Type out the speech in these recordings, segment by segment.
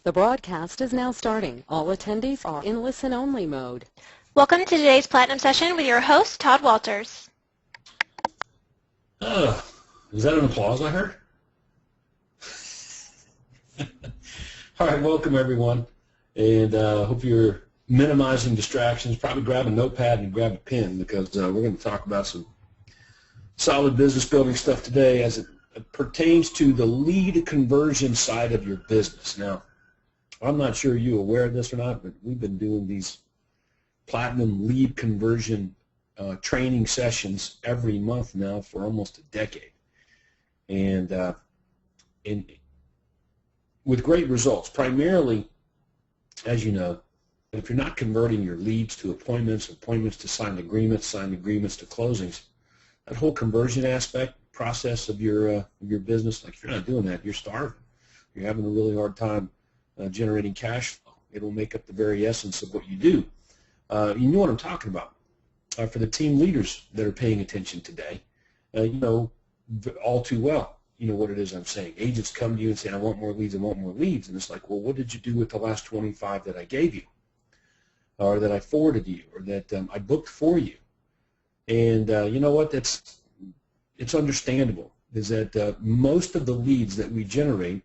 The broadcast is now starting. All attendees are in listen-only mode. Welcome to today's Platinum Session with your host, Todd Walters. Is that an applause I heard? All right, welcome everyone, and hope you're minimizing distractions. Probably grab a notepad and grab a pen because we're going to talk about some solid business building stuff today as it pertains to the lead conversion side of your business. Now, I'm not sure you're aware of this or not, but we've been doing these Platinum lead conversion training sessions every month now for almost a decade, and with great results. Primarily, as you know, if you're not converting your leads to appointments, appointments to signed agreements to closings, that whole conversion aspect process of your business, like if you're not doing that, you're starving. You're having a really hard time generating cash flow. It'll make up the very essence of what you do. You know what I'm talking about. For the team leaders that are paying attention today, you know all too well, you know what it is I'm saying. Agents come to you and say, I want more leads, and it's like, well, what did you do with the last 25 that I gave you, or that I forwarded you, or that I booked for you? And you know what, it's understandable, is that most of the leads that we generate,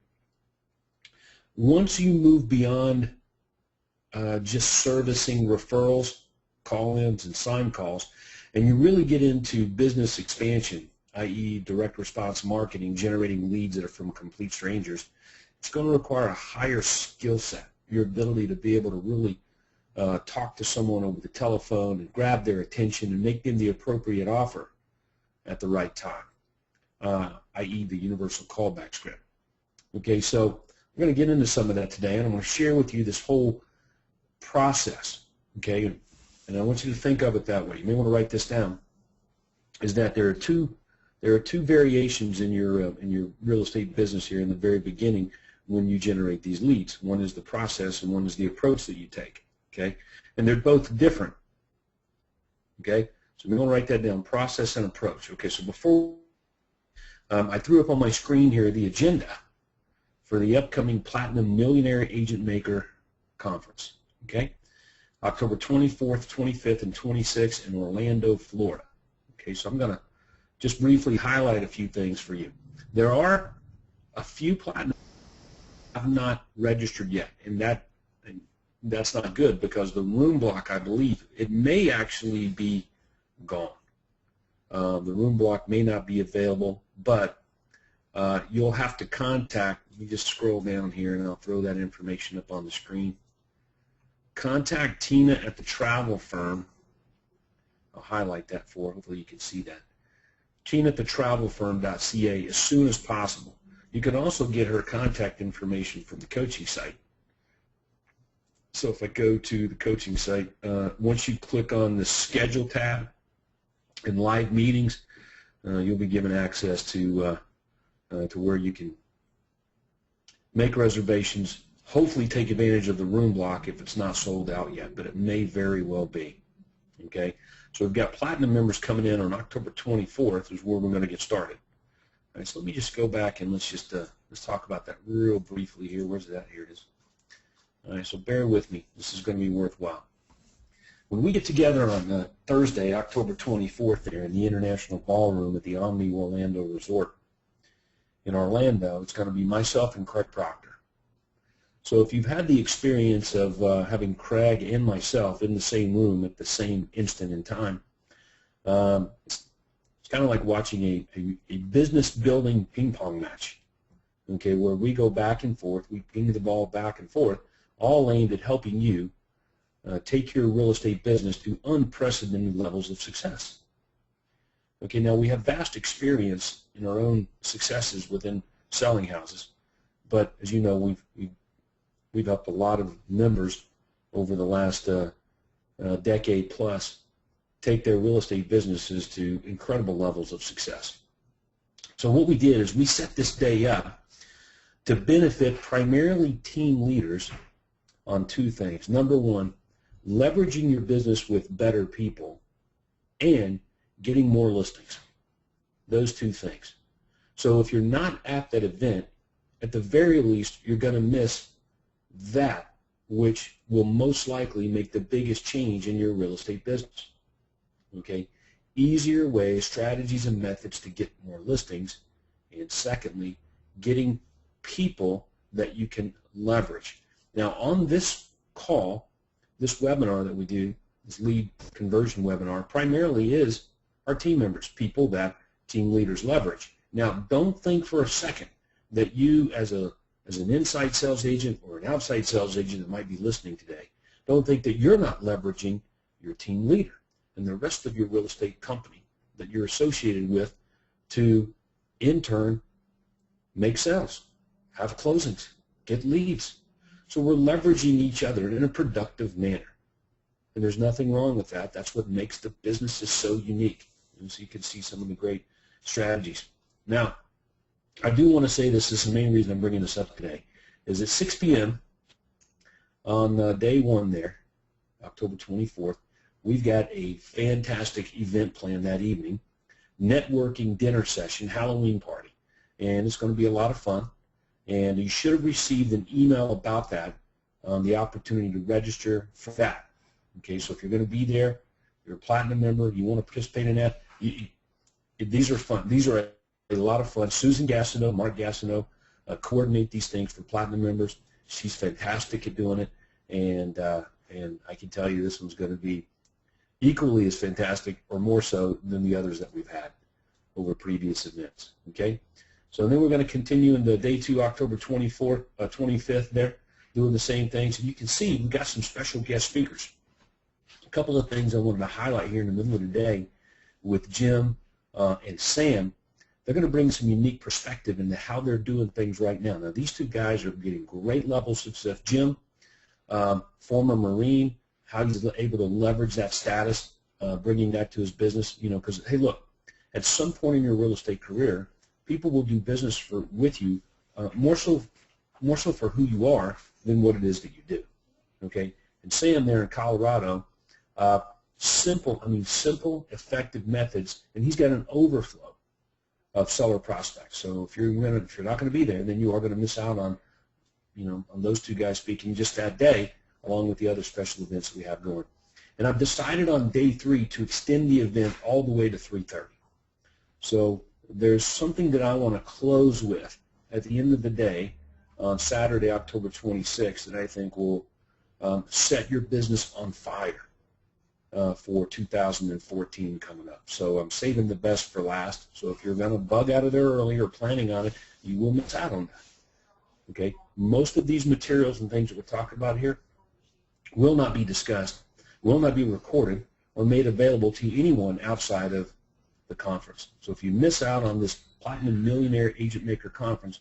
once you move beyond just servicing referrals, call-ins, and sign calls, and you really get into business expansion, i.e. direct response marketing, generating leads that are from complete strangers, it's going to require a higher skill set, your ability to be able to really talk to someone over the telephone and grab their attention and make them the appropriate offer at the right time, i.e. the universal callback script. Okay, so we're going to get into some of that today, and I'm going to share with you this whole process, okay? And I want you to think of it that way. You may want to write this down, is that there are two variations in your real estate business here in the very beginning when you generate these leads. One is the process and one is the approach that you take, okay? And they're both different, okay? So we want to write that down, process and approach. Okay, so before I threw up on my screen here the agenda for the upcoming Platinum Millionaire Agent Maker Conference, okay? October 24th, 25th, and 26th in Orlando, Florida. Okay, so I'm going to just briefly highlight a few things for you. There are a few Platinum have not registered yet, and that's not good because the room block, I believe, it may actually be gone. The room block may not be available, but you'll have to contact, let me just scroll down here and I'll throw that information up on the screen. Contact Tina at the travel firm. I'll highlight that for, hopefully you can see that. Tina at the travelfirm.ca as soon as possible. You can also get her contact information from the coaching site. So if I go to the coaching site, once you click on the schedule tab in live meetings, you'll be given access to where you can make reservations, hopefully take advantage of the room block if it's not sold out yet, but it may very well be. Okay, so we've got Platinum members coming in on October 24th is where we're going to get started. All right, so let me just go back and let's talk about that real briefly here. Where's that? Here it is. All right, so bear with me. This is going to be worthwhile. When we get together on Thursday, October 24th there in the International Ballroom at the Omni Orlando Resort in Orlando, it's going to be myself and Craig Proctor. So if you've had the experience of having Craig and myself in the same room at the same instant in time, it's kind of like watching a business building ping pong match, okay, where we go back and forth, we ping the ball back and forth, all aimed at helping you take your real estate business to unprecedented levels of success. Okay, now we have vast experience in our own successes within selling houses, but as you know, we've helped a lot of members over the last decade plus take their real estate businesses to incredible levels of success. So what we did is we set this day up to benefit primarily team leaders on two things. Number one, leveraging your business with better people and getting more listings. Those two things. So if you're not at that event, at the very least, you're going to miss that which will most likely make the biggest change in your real estate business. Okay? Easier ways, strategies, and methods to get more listings. And secondly, getting people that you can leverage. Now, on this call, this webinar that we do, this lead conversion webinar, primarily is our team members, people that team leaders leverage. Now, don't think for a second that you, as an inside sales agent or an outside sales agent that might be listening today, don't think that you're not leveraging your team leader and the rest of your real estate company that you're associated with to, in turn, make sales, have closings, get leads. So we're leveraging each other in a productive manner. And there's nothing wrong with that. That's what makes the businesses so unique. And so you can see some of the great strategies. Now, I do want to say this is the main reason I'm bringing this up today, is at 6 p.m. on day one there, October 24th, we've got a fantastic event planned that evening, networking dinner session, Halloween party. And it's going to be a lot of fun. And you should have received an email about that, the opportunity to register for that. Okay, so if you're going to be there, you're a platinum member, you want to participate in that, these are fun. These are a lot of fun. Susan Gastineau, Mark Gastineau coordinate these things for platinum members. She's fantastic at doing it, and I can tell you this one's going to be equally as fantastic or more so than the others that we've had over previous events. Okay, so then we're going to continue into day two, October 24th, 25th there, doing the same things. And you can see we've got some special guest speakers. A couple of things I wanted to highlight here in the middle of the day with Jim and Sam. They're going to bring some unique perspective into how they're doing things right now. Now, these two guys are getting great levels of success. Jim, former Marine, how he's able to leverage that status, bringing that to his business. You know, because, hey, look, at some point in your real estate career, people will do business with you more so for who you are than what it is that you do. Okay? And Sam there in Colorado, simple, effective methods, and he's got an overflow of seller prospects. So if you're not going to be there, then you are going to miss out on, on those two guys speaking just that day, along with the other special events that we have going. And I've decided on day 3 to extend the event all the way to 3:30. So there's something that I want to close with at the end of the day on Saturday, October 26th, that I think will set your business on fire for 2014 coming up. So I'm saving the best for last. So if you're going to bug out of there early or planning on it, you will miss out on that. Okay? Most of these materials and things that we're talking about here will not be discussed, will not be recorded, or made available to anyone outside of the conference. So if you miss out on this Platinum Millionaire Agent Maker Conference,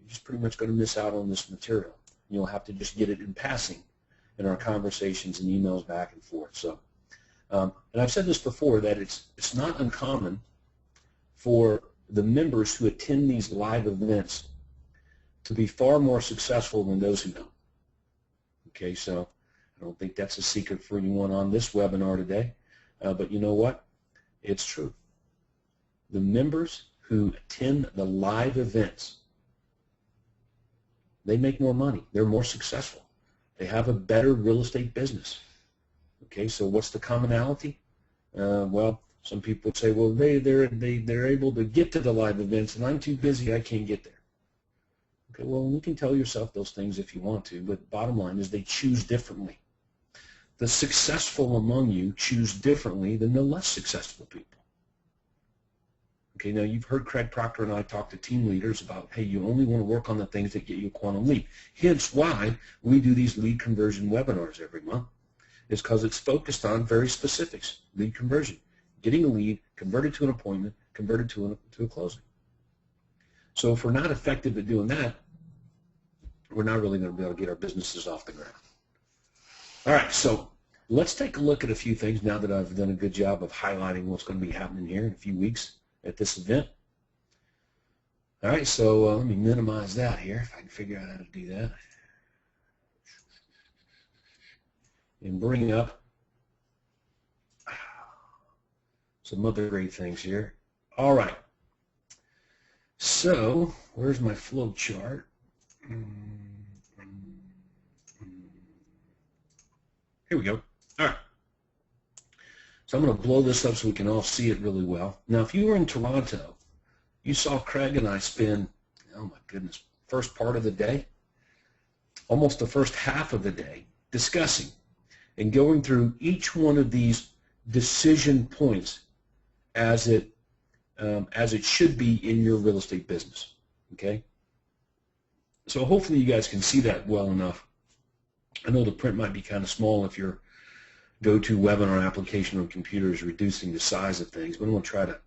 you're just pretty much going to miss out on this material. You'll have to just get it in passing in our conversations and emails back and forth. So, and I've said this before, that it's not uncommon for the members who attend these live events to be far more successful than those who don't. Okay, so I don't think that's a secret for anyone on this webinar today, but you know what? It's true. The members who attend the live events, they make more money. They're more successful. They have a better real estate business. Okay, so what's the commonality? Well, some people would say, well, they're able to get to the live events, and I'm too busy, I can't get there. Okay, well, you can tell yourself those things if you want to, but bottom line is they choose differently. The successful among you choose differently than the less successful people. Okay, now you've heard Craig Proctor and I talk to team leaders about, hey, you only want to work on the things that get you a quantum lead. Hence why we do these lead conversion webinars every month, is because it's focused on very specifics, lead conversion, getting a lead, converted to an appointment, converted to a closing. So if we're not effective at doing that, we're not really going to be able to get our businesses off the ground. All right, so let's take a look at a few things now that I've done a good job of highlighting what's going to be happening here in a few weeks at this event. All right, so let me minimize that here if I can figure out how to do that. And bring up some other great things here. All right, so where's my flow chart? Here we go. All right. So I'm going to blow this up so we can all see it really well. Now, if you were in Toronto, you saw Craig and I spend, oh my goodness, first part of the day, almost the first half of the day, discussing and going through each one of these decision points as it should be in your real estate business. Okay? So hopefully you guys can see that well enough. I know the print might be kind of small if your go-to webinar application on computer is reducing the size of things, but I'm going to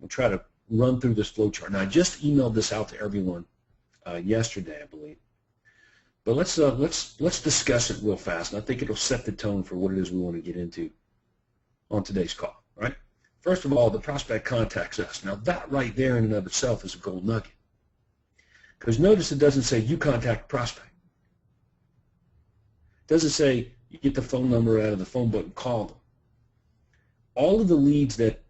try to run through this flow chart. Now, I just emailed this out to everyone yesterday, I believe. But let's discuss it real fast, and I think it'll set the tone for what it is we want to get into on today's call. Right? First of all, the prospect contacts us. Now, that right there in and of itself is a gold nugget. Because notice it doesn't say you contact the prospect. It doesn't say you get the phone number out of the phone book and call them. All of the leads that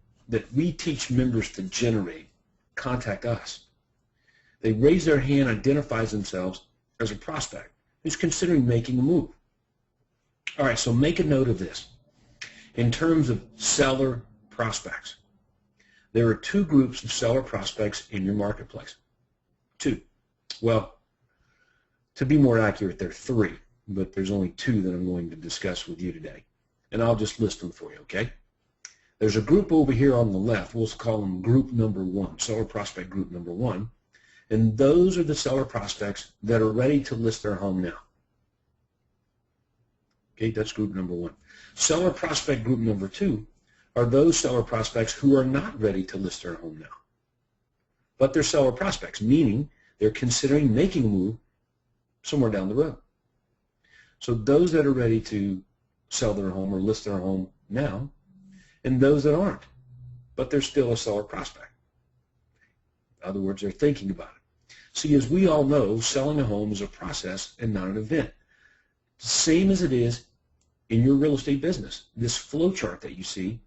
we teach members to generate contact us. They raise their hand, identifies themselves as a prospect who's considering making a move. All right, so make a note of this. In terms of seller prospects, there are two groups of seller prospects in your marketplace. Two. Well, to be more accurate, there are three, but there's only two that I'm going to discuss with you today. And I'll just list them for you, okay? There's a group over here on the left. We'll call them group number one, seller prospect group number one. And those are the seller prospects that are ready to list their home now. Okay, that's group number one. Seller prospect group number two are those seller prospects who are not ready to list their home now. But they're seller prospects, meaning they're considering making a move somewhere down the road. So those that are ready to sell their home or list their home now, and those that aren't, but they're still a seller prospect. In other words, they're thinking about it. See, as we all know, selling a home is a process and not an event. Same as it is in your real estate business. This flow chart that you see,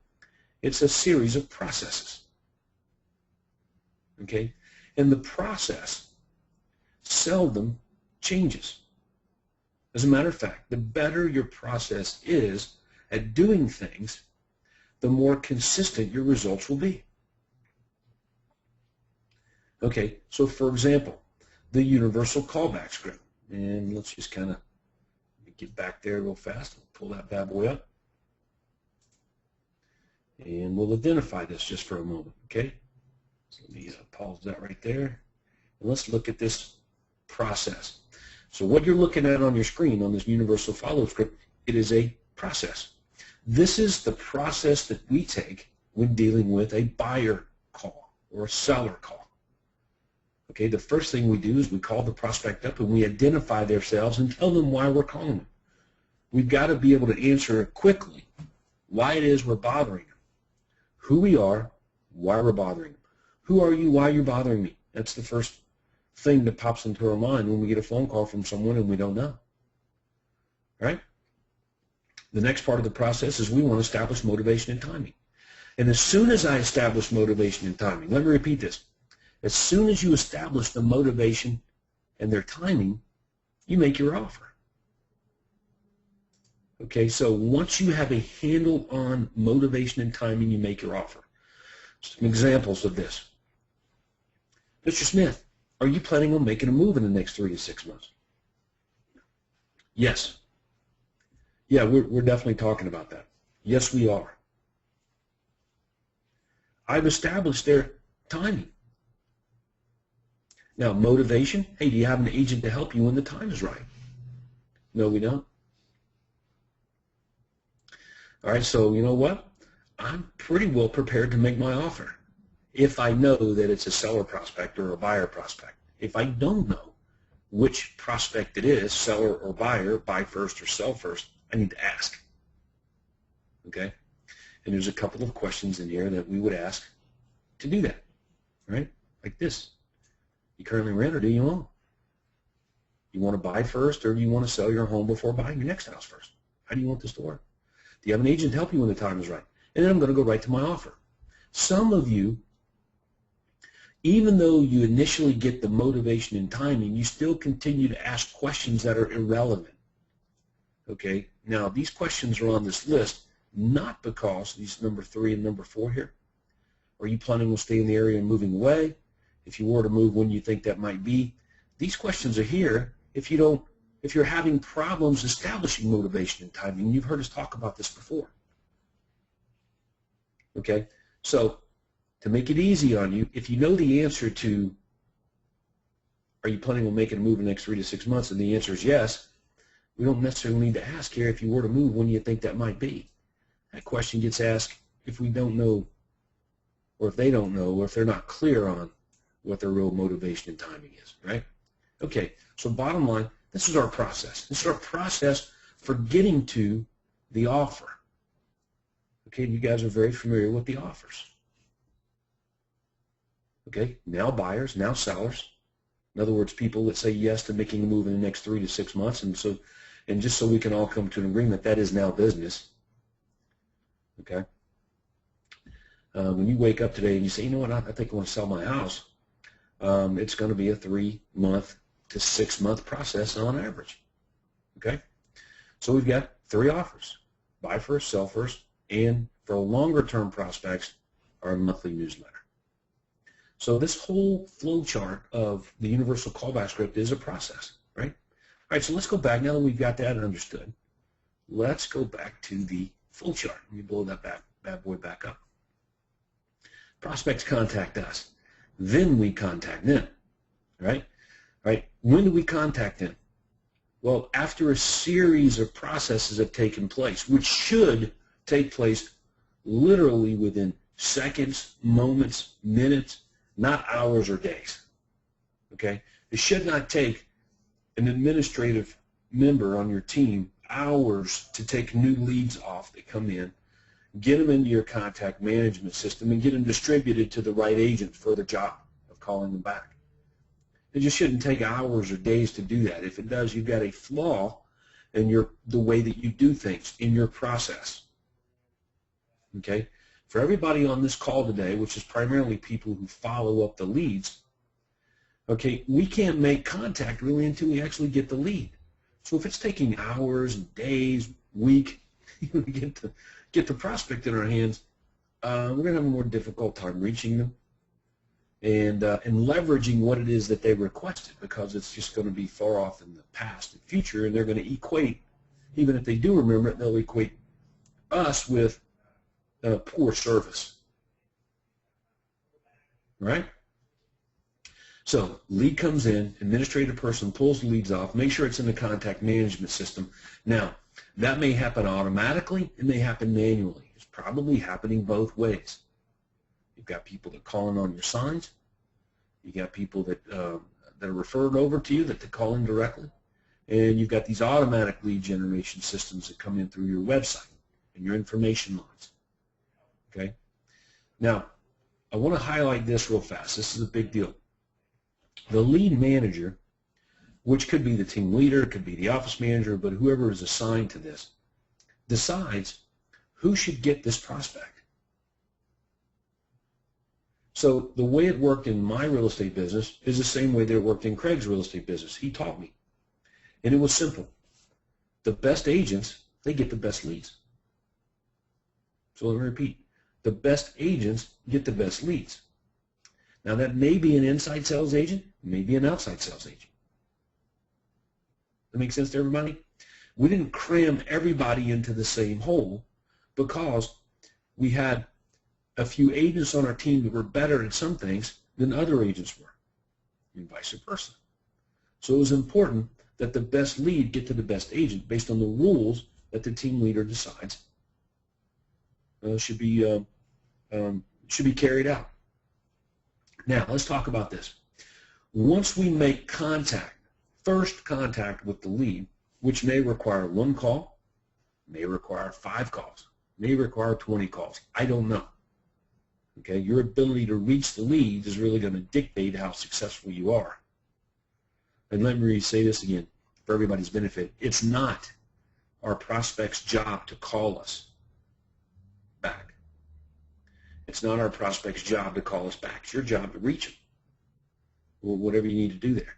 it's a series of processes. Okay? And the process seldom changes. As a matter of fact, the better your process is at doing things, the more consistent your results will be. Okay, so for example, the universal callback script. And let's just kind of get back there real fast. Pull that bad boy up. And we'll identify this just for a moment, okay? So let me pause that right there. And let's look at this process. So what you're looking at on your screen on this universal follow script, it is a process. This is the process that we take when dealing with a buyer call or a seller call. Okay, the first thing we do is we call the prospect up and we identify themselves and tell them why we're calling them. We've got to be able to answer quickly why it is we're bothering them, who we are, why we're bothering them. Who are you, why you're bothering me? That's the first thing that pops into our mind when we get a phone call from someone and we don't know. Right? The next part of the process is we want to establish motivation and timing. And as soon as I establish motivation and timing, let me repeat this. As soon as you establish the motivation and their timing, you make your offer. Okay, so once you have a handle on motivation and timing, you make your offer. Some examples of this. Mr. Smith, are you planning on making a move in the next 3 to 6 months? Yes. Yeah, we're definitely talking about that. Yes, we are. I've established their timing. Now, motivation, hey, do you have an agent to help you when the time is right? No, we don't. All right, so you know what? I'm pretty well prepared to make my offer if I know that it's a seller prospect or a buyer prospect. If I don't know which prospect it is, seller or buyer, buy first or sell first, I need to ask. Okay? And there's a couple of questions in here that we would ask to do that, right? Like this. You currently rent or do you own? You want to buy first or do you want to sell your home before buying your next house first? How do you want this to work? Do you have an agent to help you when the time is right? And then I'm going to go right to my offer. Some of you, even though you initially get the motivation and timing, you still continue to ask questions that are irrelevant. Okay, now these questions are on this list not because these number 3 and number 4 here. Are you planning on staying in the area and moving away? If you were to move, when you think that might be? These questions are here if you're having problems establishing motivation and timing. You've heard us talk about this before. Okay, so to make it easy on you, if you know the answer to are you planning on making a move in the next 3 to 6 months, and the answer is yes, we don't necessarily need to ask here if you were to move, when you think that might be. That question gets asked if we don't know, or if they don't know, or if they're not clear on what their real motivation and timing is, right? Okay, so bottom line, this is our process. This is our process for getting to the offer. Okay, you guys are very familiar with the offers. Okay, now buyers, now sellers. In other words, people that say yes to making a move in the next 3 to 6 months, and just so we can all come to an agreement, that is now business. Okay. When you wake up today and you say, you know what, I think I want to sell my house, it's going to be a 3-month to 6-month process on average. Okay. So we've got 3 offers: buy first, sell first, and for longer term prospects, our monthly newsletter. So this whole flow chart of the universal callback script is a process, right? All right, so let's go back. Now that we've got that understood, let's go back to the flow chart. Let me blow that bad boy back up. Prospects contact us. Then we contact them, right? Right? When do we contact them? Well, after a series of processes have taken place, which should take place literally within seconds, moments, minutes, not hours or days. Okay? It should not take an administrative member on your team hours to take new leads off that come in, get them into your contact management system, and get them distributed to the right agent for the job of calling them back. It just shouldn't take hours or days to do that. If it does, you've got a flaw in the way that you do things, in your process. Okay? For everybody on this call today, which is primarily people who follow up the leads, okay, we can't make contact really until we actually get the lead. So if it's taking hours and days, week, to get the prospect in our hands, we're going to have a more difficult time reaching them and leveraging what it is that they requested, because it's just going to be far off in the past and future, and they're going to equate, even if they do remember it, they'll equate us with poor service, right? So lead comes in, administrative person pulls the leads off, make sure it's in the contact management system. Now, that may happen automatically, it may happen manually. It's probably happening both ways. You've got people that are calling on your signs. You got people that are referred over to you that they call in directly. And you've got these automatic lead generation systems that come in through your website and your information lines. Okay? Now, I want to highlight this real fast. This is a big deal. The lead manager, which could be the team leader, could be the office manager, but whoever is assigned to this, decides who should get this prospect. So the way it worked in my real estate business is the same way that it worked in Craig's real estate business. He taught me. And it was simple. The best agents, they get the best leads. So let me repeat. The best agents get the best leads. Now that may be an inside sales agent, may be an outside sales agent. That makes sense to everybody? We didn't cram everybody into the same hole because we had a few agents on our team that were better at some things than other agents were, and vice versa. So it was important that the best lead get to the best agent based on the rules that the team leader decides should be carried out. Now, let's talk about this. Once we make contact, first contact with the lead, which may require 1 call, may require 5 calls, may require 20 calls. I don't know. Okay, your ability to reach the leads is really going to dictate how successful you are. And let me say this again for everybody's benefit. It's not our prospect's job to call us back. It's not our prospect's job to call us back. It's your job to reach them. Or whatever you need to do there.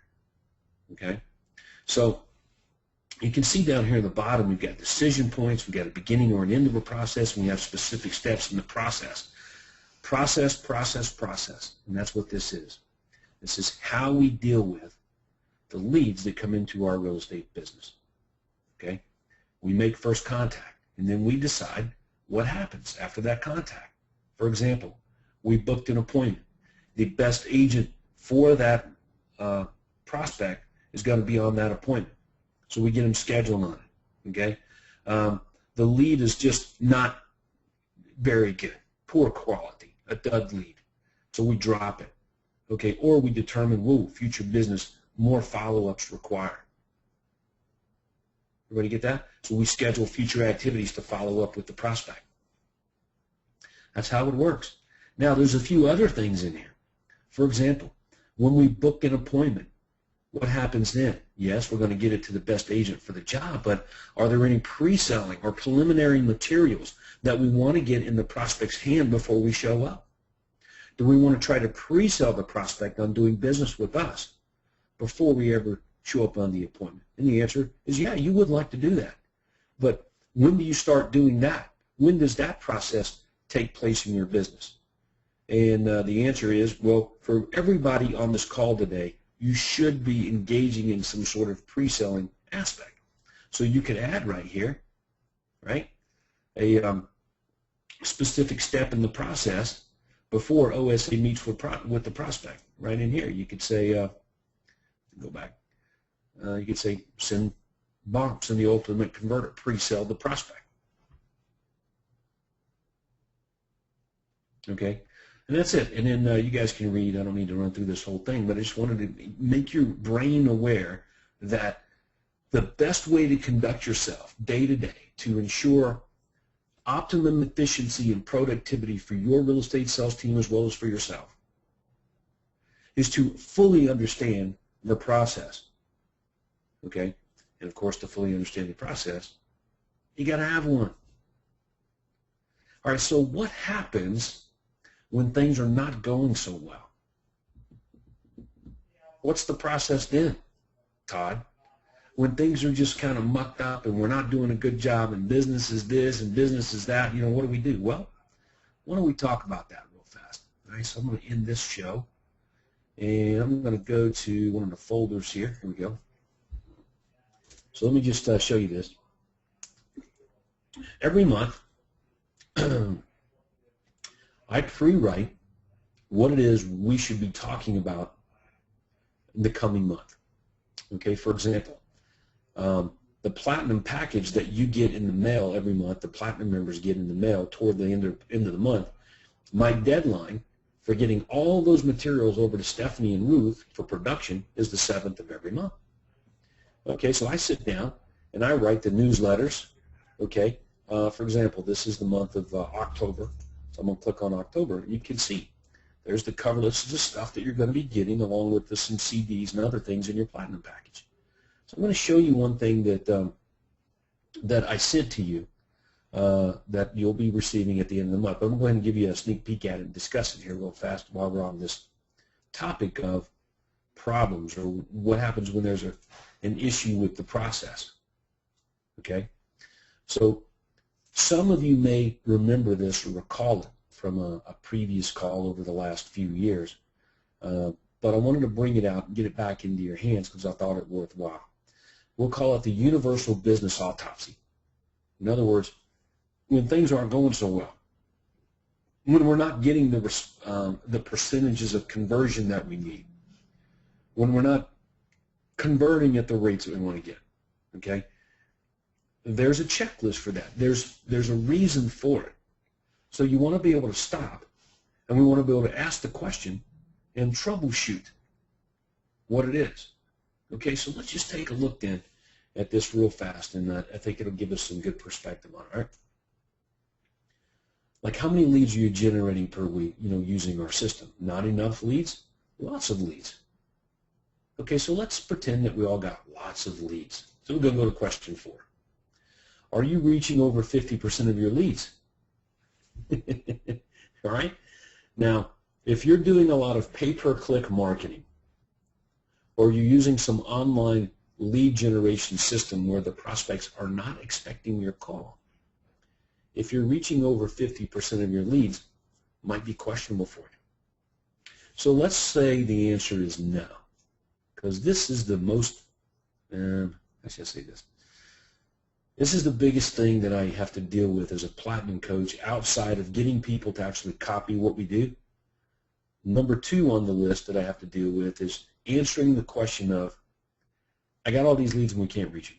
Okay? So You can see down here at the bottom we've got decision points, we've got a beginning or an end of a process, and we have specific steps in the process. Process, process, process, and that's what this is. This is how we deal with the leads that come into our real estate business. Okay? We make first contact, and then we decide what happens after that contact. For example, we booked an appointment. The best agent for that prospect is going to be on that appointment. So we get them scheduled on it. Okay? The lead is just not very good, poor quality, a dud lead. So we drop it. Okay? Or we determine, whoa, future business, more follow-ups required. Everybody get that? So we schedule future activities to follow up with the prospect. That's how it works. Now, there's a few other things in here. For example, when we book an appointment, what happens then? Yes, we're going to get it to the best agent for the job, but are there any pre-selling or preliminary materials that we want to get in the prospect's hand before we show up? Do we want to try to pre-sell the prospect on doing business with us before we ever show up on the appointment? And the answer is, yeah, you would like to do that. But when do you start doing that? When does that process take place in your business? And the answer is, well, for everybody on this call today, you should be engaging in some sort of pre-selling aspect. So you could add right here, right, a specific step in the process before OSA meets with the prospect. Right in here, you could say, go back, you could say send bombs in the ultimate converter, pre-sell the prospect. Okay, and that's it. And then you guys can read. I don't need to run through this whole thing, but I just wanted to make your brain aware that the best way to conduct yourself day to day to ensure optimum efficiency and productivity for your real estate sales team as well as for yourself is to fully understand the process. Okay, and of course, to fully understand the process, you got to have one. All right, so what happens when things are not going so well? What's the process then, Todd? When things are just kind of mucked up and we're not doing a good job and business is this and business is that, what do we do? Well, why don't we talk about that real fast? All right, so I'm going to end this show, and I'm going to go to one of the folders here. Here we go. So let me just show you this. Every month, I pre-write what it is we should be talking about in the coming month. Okay, for example, the platinum package that you get in the mail every month, the platinum members get in the mail toward the end of the month, my deadline for getting all those materials over to Stephanie and Ruth for production is the 7th of every month. Okay, so I sit down and I write the newsletters. Okay, for example, this is the month of October. So I'm going to click on October. You can see there's the cover list of the stuff that you're going to be getting along with some CDs and other things in your platinum package. So I'm going to show you one thing that that I sent to you that you'll be receiving at the end of the month. I'm going to go ahead and give you a sneak peek at it and discuss it here real fast while we're on this topic of problems or what happens when there's an issue with the process. Okay? So some of you may remember this or recall it from a previous call over the last few years, but I wanted to bring it out and get it back into your hands because I thought it worthwhile. We'll call it the universal business autopsy. In other words, when things aren't going so well, when we're not getting the percentages of conversion that we need, when we're not converting at the rates that we want to get, okay? There's a checklist for that. There's a reason for it. So you want to be able to stop, and we want to be able to ask the question and troubleshoot what it is. Okay, so let's just take a look then at this real fast, and I think it'll give us some good perspective on it, all right? Like how many leads are you generating per week, using our system? Not enough leads? Lots of leads. Okay, so let's pretend that we all got lots of leads. So we're going to go to question 4. Are you reaching over 50% of your leads? All right? Now, if you're doing a lot of pay-per-click marketing or you're using some online lead generation system where the prospects are not expecting your call. If you're reaching over 50% of your leads, it might be questionable for you. So let's say the answer is no, because this is the most, I should say this. This is the biggest thing that I have to deal with as a platinum coach outside of getting people to actually copy what we do. Number 2 on the list that I have to deal with is answering the question of, I got all these leads and we can't reach them.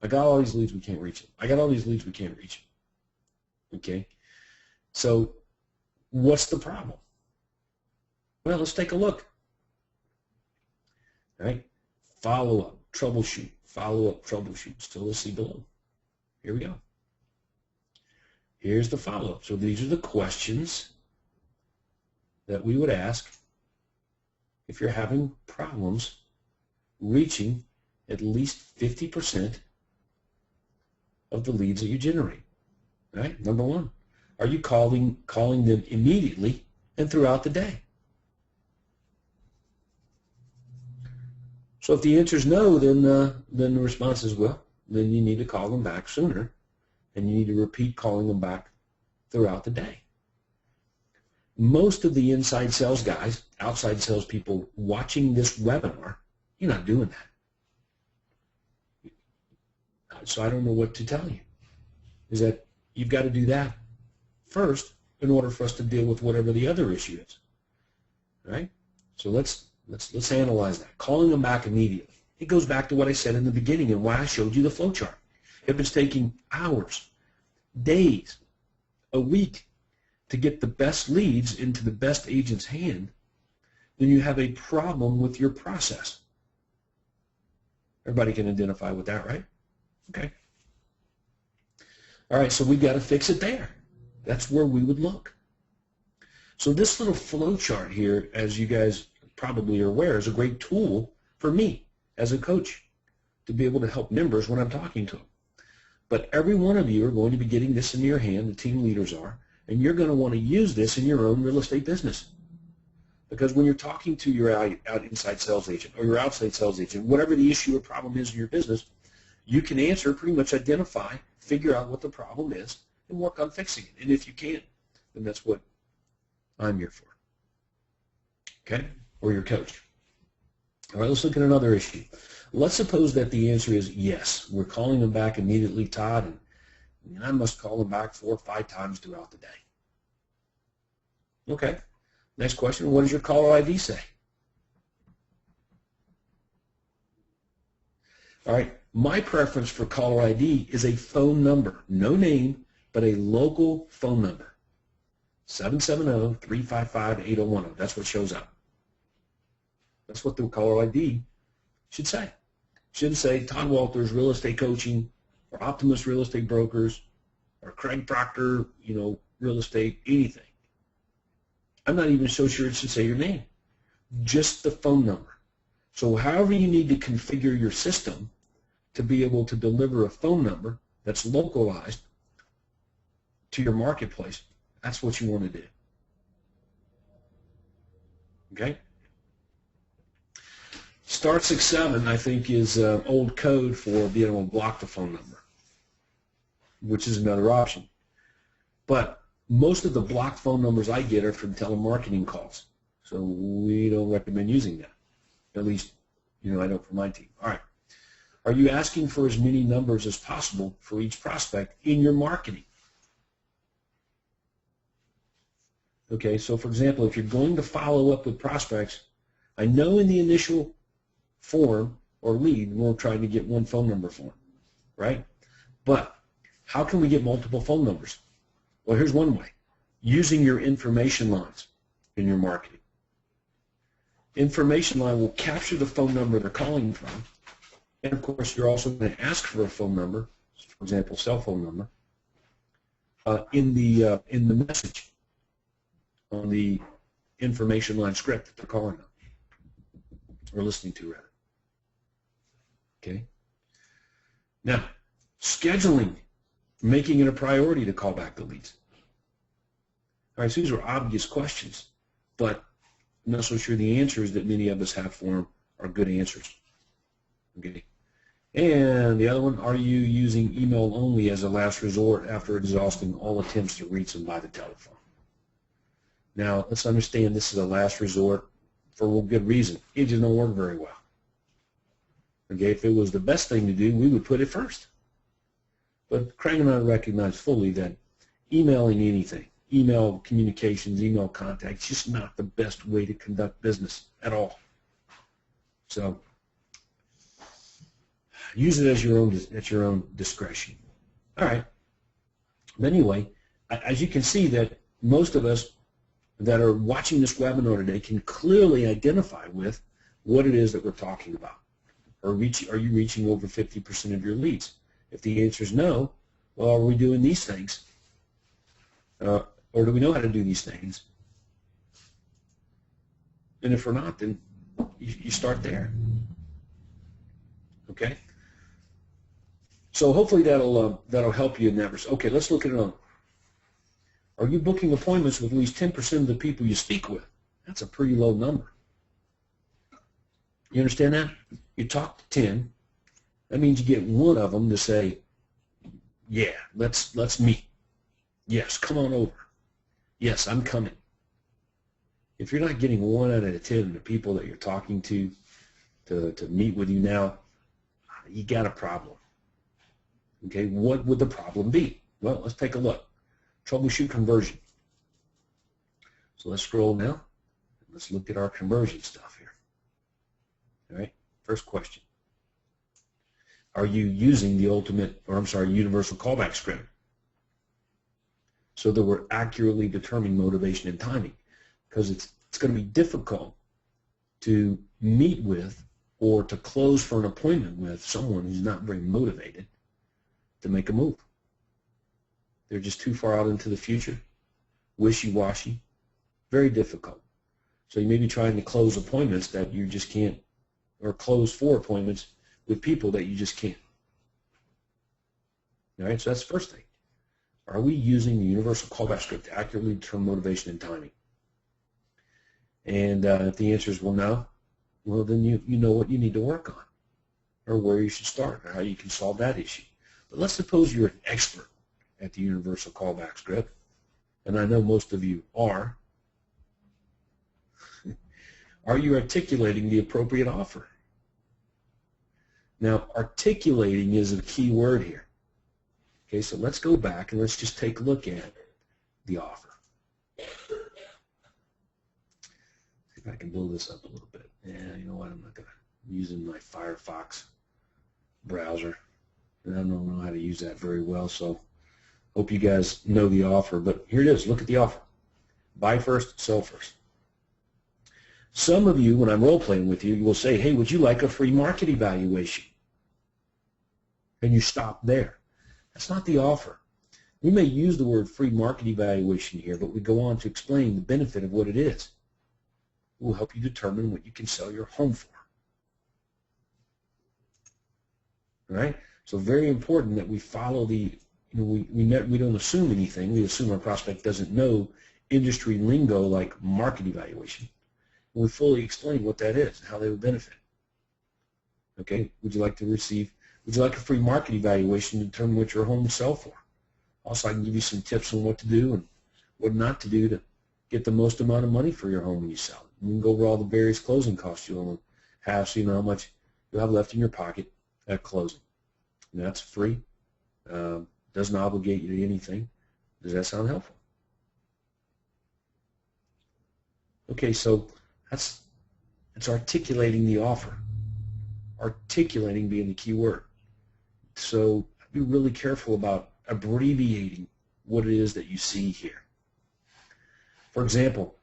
I got all these leads, we can't reach them. I got all these leads, we can't reach them. Okay? So what's the problem? Well, let's take a look. All right? Follow up, troubleshoot, follow up, troubleshoot. Still let's see below. Here we go. Here's the follow-up. So these are the questions that we would ask if you're having problems reaching at least 50% of the leads that you generate. Right? Number 1, are you calling them immediately and throughout the day? So if the answer is no, then the response is, well, then you need to call them back sooner, and you need to repeat calling them back throughout the day. Most of the inside sales guys, outside salespeople watching this webinar, you're not doing that. So I don't know what to tell you. Is that you've got to do that first in order for us to deal with whatever the other issue is. Right? So let's analyze that. Calling them back immediately. It goes back to what I said in the beginning and why I showed you the flow chart. If it's taking hours, days, a week to get the best leads into the best agent's hand, then you have a problem with your process. Everybody can identify with that, right? Okay. All right, so we've got to fix it there. That's where we would look. So this little flow chart here, as you guys probably are aware, is a great tool for me as a coach to be able to help members when I'm talking to them. But every one of you are going to be getting this in your hand, the team leaders are, and you're going to want to use this in your own real estate business. Because when you're talking to your out inside sales agent or your outside sales agent, whatever the issue or problem is in your business, you can answer, pretty much identify, figure out what the problem is, and work on fixing it. And if you can't, then that's what I'm here for. Okay? Or your coach. All right, let's look at another issue. Let's suppose that the answer is yes. We're calling them back immediately, Todd, and I must call them back 4 or 5 times throughout the day. Okay. Next question, what does your caller ID say? All right, my preference for caller ID is a phone number, no name, but a local phone number, 770-355-8010. That's what shows up. That's what the caller ID should say. It shouldn't say Todd Walters Real Estate Coaching or Optimus Real Estate Brokers or Craig Proctor, real estate, anything. I'm not even so sure it should say your name, just the phone number. So however you need to configure your system to be able to deliver a phone number that's localized to your marketplace, that's what you want to do. Okay? Star 67, I think, is old code for being able to block the phone number, which is another option. But most of the blocked phone numbers I get are from telemarketing calls, so we don't recommend using that. At least, I know for my team. All right. Are you asking for as many numbers as possible for each prospect in your marketing? Okay, so for example, if you're going to follow up with prospects, I know in the initial form or lead, we're trying to get one phone number for them, right? But how can we get multiple phone numbers? Well, here's one way. Using your information lines in your marketing. Information line will capture the phone number they're calling from, and of course you're also going to ask for a phone number, for example, cell phone number, in the message on the information line script that they're calling on, or listening to rather. Okay. Now, scheduling, making it a priority to call back the leads. All right, so these are obvious questions, but I'm not so sure the answers that many of us have for them are good answers. Okay. And the other one, are you using email only as a last resort after exhausting all attempts to reach them by the telephone? Now, let's understand this is a last resort for a good reason. It just don't work very well. Okay, if it was the best thing to do, we would put it first. But Craig and I recognize fully that emailing anything, email communications, email contacts, just not the best way to conduct business at all. So use it as at your own discretion. All right. But anyway, as you can see, that most of us that are watching this webinar today can clearly identify with what it is that we're talking about. Are you reaching over 50% of your leads? If the answer is no, well, are we doing these things? Or do we know how to do these things? And if we're not, then you start there. Okay? So hopefully that'll help you in that respect. Okay, let's look at it on. Are you booking appointments with at least 10% of the people you speak with? That's a pretty low number. You understand that? You talk to 10. That means you get one of them to say, yeah, let's meet. Yes, come on over. Yes, I'm coming. If you're not getting 1 out of 10 of the people that you're talking to meet with you now, you got a problem. Okay, what would the problem be? Well, let's take a look. Troubleshoot conversion. So let's scroll now. Let's look at our conversion stuff here. All right, first question. Are you using the universal callback script so that we're accurately determining motivation and timing? Because it's going to be difficult to meet with or to close for an appointment with someone who's not very motivated to make a move. They're just too far out into the future, wishy-washy, very difficult. So you may be trying to close appointments that you just can't, or close for appointments with people that you just can't. All right, so that's the first thing. Are we using the universal callback script to accurately determine motivation and timing? And if the answer is, well, no, well, then you know what you need to work on, or where you should start, or how you can solve that issue. But let's suppose you're an expert at the universal callback script, and I know most of you are. Are you articulating the appropriate offer? Now, articulating is a key word here. Okay, so let's go back and let's just take a look at the offer. See if I can build this up a little bit. Yeah, you know what? I'm using my Firefox browser, and I don't know how to use that very well, so hope you guys know the offer. But here it is. Look at the offer. Buy first, sell first. Some of you, when I'm role-playing with you, you will say, hey, would you like a free market evaluation? And you stop there. That's not the offer. We may use the word free market evaluation here, but we go on to explain the benefit of what it is. It will help you determine what you can sell your home for. All right? So very important that we follow the, we don't assume anything. We assume our prospect doesn't know industry lingo like market evaluation. We fully explain what that is and how they would benefit. Okay, would you like a free market evaluation to determine what your home will sell for? Also, I can give you some tips on what to do and what not to do to get the most amount of money for your home when you sell it. We can go over all the various closing costs you'll have so you know how much you'll have left in your pocket at closing. And that's free. Doesn't obligate you to anything. Does that sound helpful? Okay, so it's articulating the offer. Articulating being the key word. So be really careful about abbreviating what it is that you see here. For example,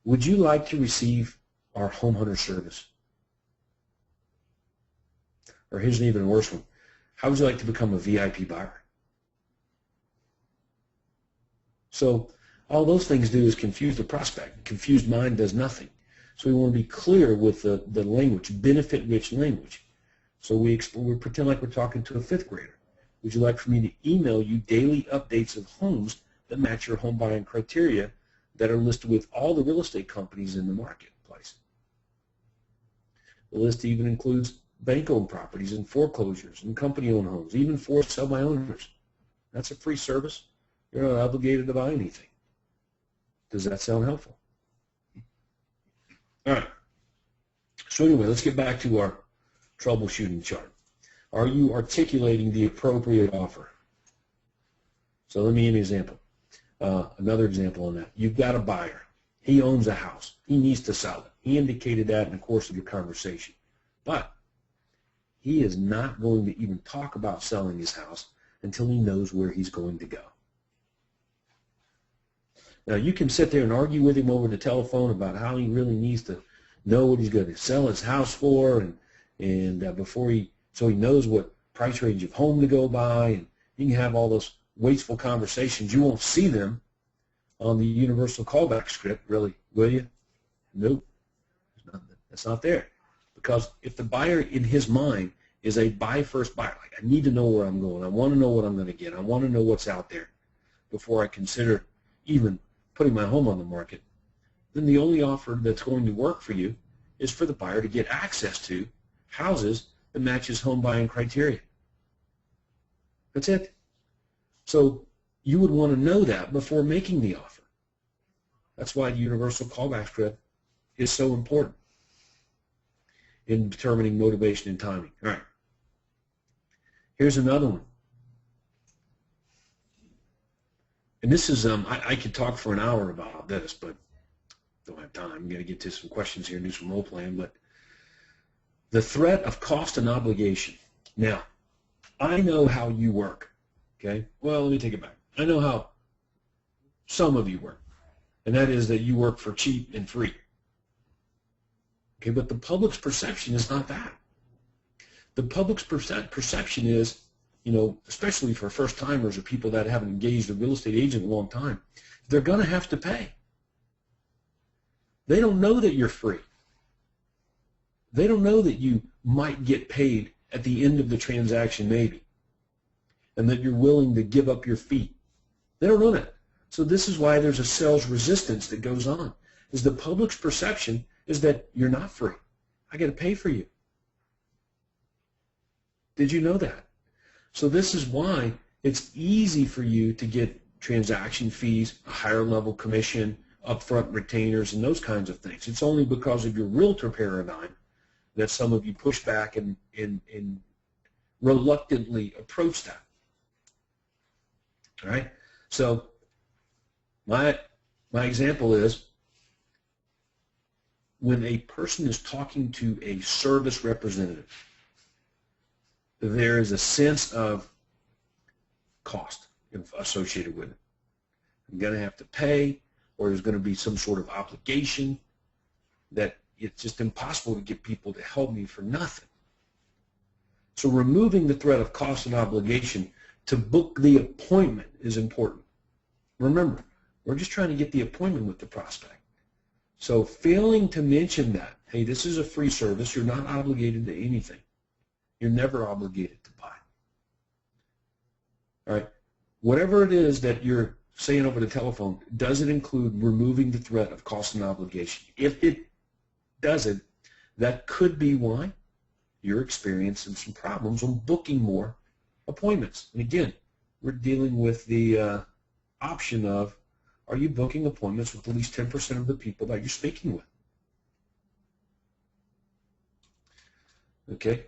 would you like to receive our home hunter service? Or here's an even worse one. How would you like to become a VIP buyer? So all those things do is confuse the prospect. Confused mind does nothing. So we want to be clear with the language, benefit-rich language. So we pretend like we're talking to a fifth grader. Would you like for me to email you daily updates of homes that match your home buying criteria that are listed with all the real estate companies in the marketplace? The list even includes bank-owned properties and foreclosures and company-owned homes, even forced sell by owners. That's a free service. You're not obligated to buy anything. Does that sound helpful? All right. So anyway, let's get back to our troubleshooting chart. Are you articulating the appropriate offer? So let me give you an example. Another example on that. You've got a buyer. He owns a house. He needs to sell it. He indicated that in the course of your conversation. But he is not going to even talk about selling his house until he knows where he's going to go. Now, you can sit there and argue with him over the telephone about how he really needs to know what he's going to sell his house for, and before so he knows what price range of home to go buy, and you can have all those wasteful conversations. You won't see them on the universal callback script, really, will you? Nope. That's not there. Because if the buyer in his mind is a buy first buyer, like I need to know where I'm going, I want to know what I'm going to get, I want to know what's out there before I consider even putting my home on the market, then the only offer that's going to work for you is for the buyer to get access to houses that match his home buying criteria. That's it. So you would want to know that before making the offer. That's why the universal callback script is so important in determining motivation and timing. All right. Here's another one. And this is, I could talk for an hour about this, but don't have time. I'm going to get to some questions here and do some role playing. But the threat of cost and obligation. Now, I know how you work. Okay? Well, let me take it back. I know how some of you work, and that is that you work for cheap and free. Okay, but the public's perception is not that. The public's perception is, you know, especially for first-timers or people that haven't engaged a real estate agent in a long time, they're going to have to pay. They don't know that you're free. They don't know that you might get paid at the end of the transaction maybe, and that you're willing to give up your fee. They don't know that. So this is why there's a sales resistance that goes on, is the public's perception is that you're not free. I got to pay for you. Did you know that? So this is why it's easy for you to get transaction fees, a higher level commission, upfront retainers, and those kinds of things. It's only because of your realtor paradigm that some of you push back and reluctantly approach that. All right? So my example is when a person is talking to a service representative, there is a sense of cost associated with it. I'm going to have to pay, or there's going to be some sort of obligation that it's just impossible to get people to help me for nothing. So removing the threat of cost and obligation to book the appointment is important. Remember, we're just trying to get the appointment with the prospect. So failing to mention that, hey, this is a free service, you're not obligated to anything. You're never obligated to buy. All right. Whatever it is that you're saying over the telephone, does it include removing the threat of cost and obligation? If it doesn't, that could be why you're experiencing some problems on booking more appointments. And again, we're dealing with the option of, are you booking appointments with at least 10% of the people that you're speaking with? Okay.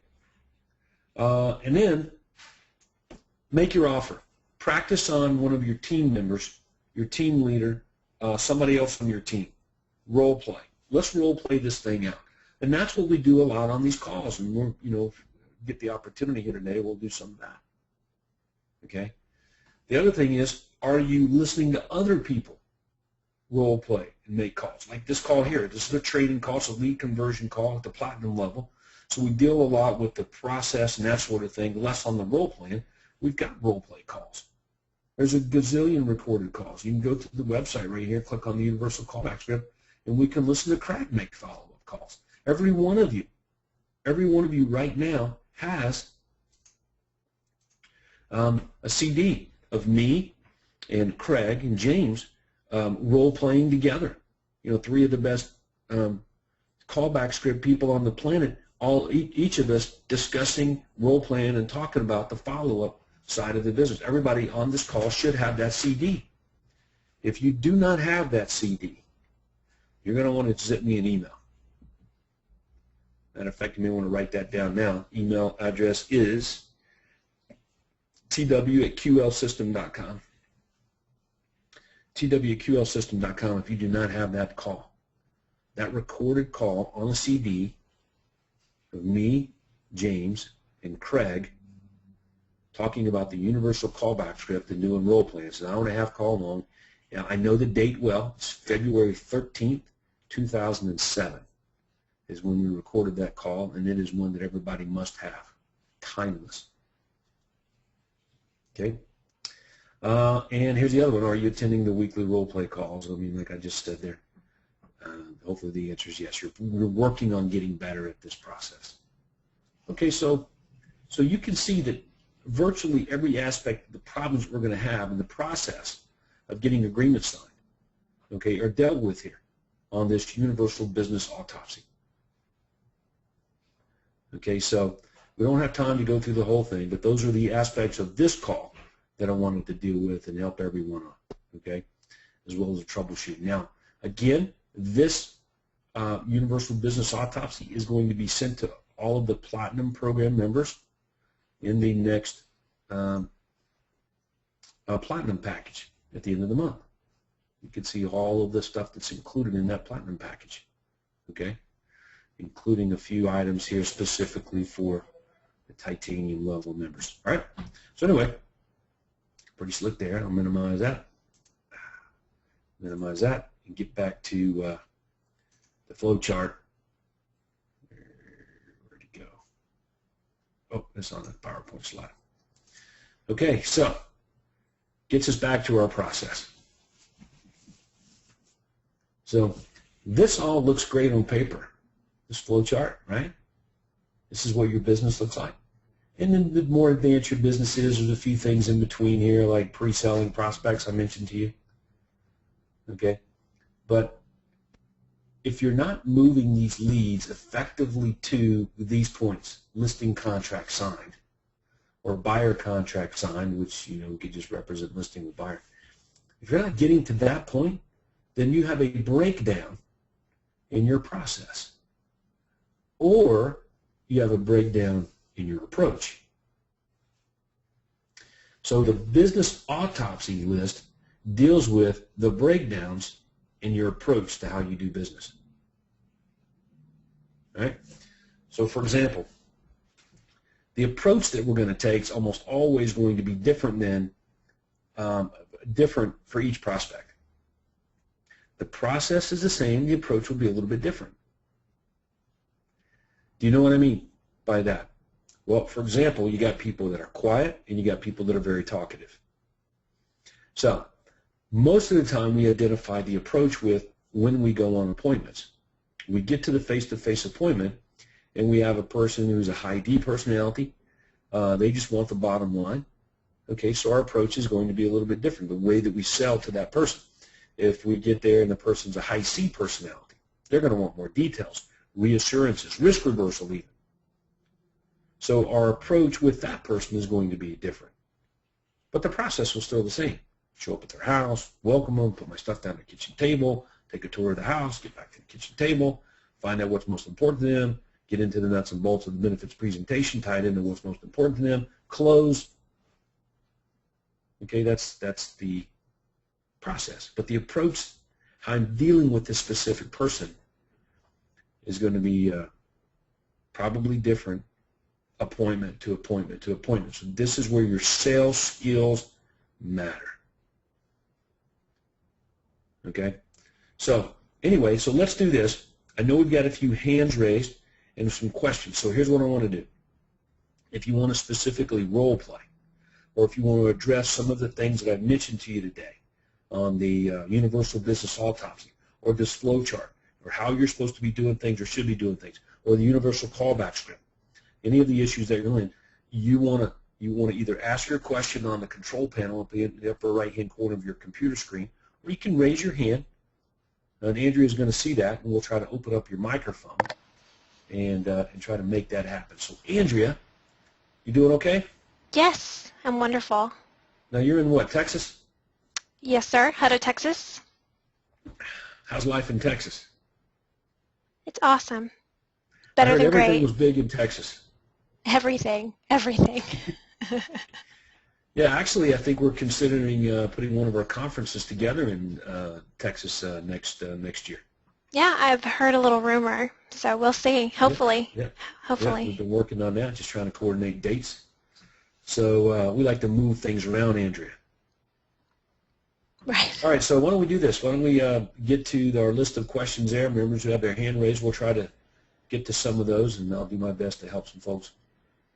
And then make your offer. Practice on one of your team members, your team leader, somebody else on your team. Role play. Let's role play this thing out. And that's what we do a lot on these calls. And we'll, you know, get the opportunity here today, we'll do some of that. Okay? The other thing is, are you listening to other people role play and make calls? Like this call here. This is a trading call, it's a lead conversion call at the platinum level. So we deal a lot with the process and that sort of thing, less on the role playing. We've got role play calls. There's a gazillion recorded calls. You can go to the website right here, click on the universal callback script, and we can listen to Craig make follow-up calls. Every one of you right now has a CD of me and Craig and James role-playing together. You know, three of the best callback script people on the planet each of us discussing, role playing, and talking about the follow-up side of the business. Everybody on this call should have that CD. If you do not have that CD, you're going to want to zip me an email. Matter of fact, you may want to write that down now. Email address is tw@qlsystem.com. tw@qlsystem.com. If you do not have that call, that recorded call on a CD of me, James, and Craig talking about the universal callback script and doing role play. It's an hour and a half call long. Now, I know the date well. It's February 13th, 2007 is when we recorded that call, and it is one that everybody must have. Timeless. Okay? And here's the other one. Are you attending the weekly role play calls? I mean, like I just said there. Hopefully the answer is yes. We're working on getting better at this process. Okay, so you can see that virtually every aspect of the problems we're going to have in the process of getting agreements signed, okay, are dealt with here on this universal business autopsy. Okay, so we don't have time to go through the whole thing, but those are the aspects of this call that I wanted to deal with and help everyone on, okay, as well as the troubleshooting. Now, again, this universal business autopsy is going to be sent to all of the Platinum program members in the next Platinum package at the end of the month. You can see all of the stuff that's included in that Platinum package, okay, including a few items here specifically for the Titanium level members. All right, so anyway, pretty slick there. I'll minimize that, and get back to the flow chart. Where'd it go? Oh, it's on the PowerPoint slide. Okay, so gets us back to our process. So this all looks great on paper, this flow chart, right? This is what your business looks like. And then the more advanced your business is, there's a few things in between here, like pre-selling prospects I mentioned to you. Okay, but if you're not moving these leads effectively to these points, listing contract signed, or buyer contract signed, which could just represent listing with buyer. If you're not getting to that point, then you have a breakdown in your process, or you have a breakdown in your approach. So the business autopsy list deals with the breakdowns in your approach to how you do business. All right? So for example, the approach that we're going to take is almost always going to be different for each prospect. The process is the same, the approach will be a little bit different. Do you know what I mean by that? Well, for example, you got people that are quiet and you got people that are very talkative. So most of the time we identify the approach with when we go on appointments. We get to the face-to-face appointment and we have a person who's a high D personality. They just want the bottom line. Okay, so our approach is going to be a little bit different, the way that we sell to that person. If we get there and the person's a high C personality, they're going to want more details, reassurances, risk reversal even. So our approach with that person is going to be different. But the process will still be the same. Show up at their house, welcome them, put my stuff down at the kitchen table, take a tour of the house, get back to the kitchen table, find out what's most important to them, get into the nuts and bolts of the benefits presentation, tie it into what's most important to them, close. Okay, that's the process. But the approach, how I'm dealing with this specific person, is going to be probably different appointment to appointment to appointment. So this is where your sales skills matter. Okay? So anyway, so let's do this. I know we've got a few hands raised and some questions. So here's what I want to do. If you want to specifically role play, or if you want to address some of the things that I've mentioned to you today on the universal business autopsy, or this flow chart, or how you're supposed to be doing things or should be doing things, or the universal callback script, any of the issues that you're in, you want to either ask your question on the control panel at the upper right-hand corner of your computer screen, or you can raise your hand, and Andrea is going to see that, and we'll try to open up your microphone. and try to make that happen. So Andrea, you doing okay? Yes, I'm wonderful. Now you're in what, Texas? Yes, sir. Hutto, Texas. How's life in Texas? It's awesome. I Better heard than everything great. was big in Texas. Everything. Everything. Yeah, actually, I think we're considering putting one of our conferences together in Texas next year. Yeah, I've heard a little rumor, so we'll see. Hopefully. Yeah. Hopefully. Yeah, we've been working on that, just trying to coordinate dates. So we like to move things around, Andrea. Right. All right, so why don't we do this? Why don't we get to our list of questions there? Members who have their hand raised, we'll try to get to some of those, and I'll do my best to help some folks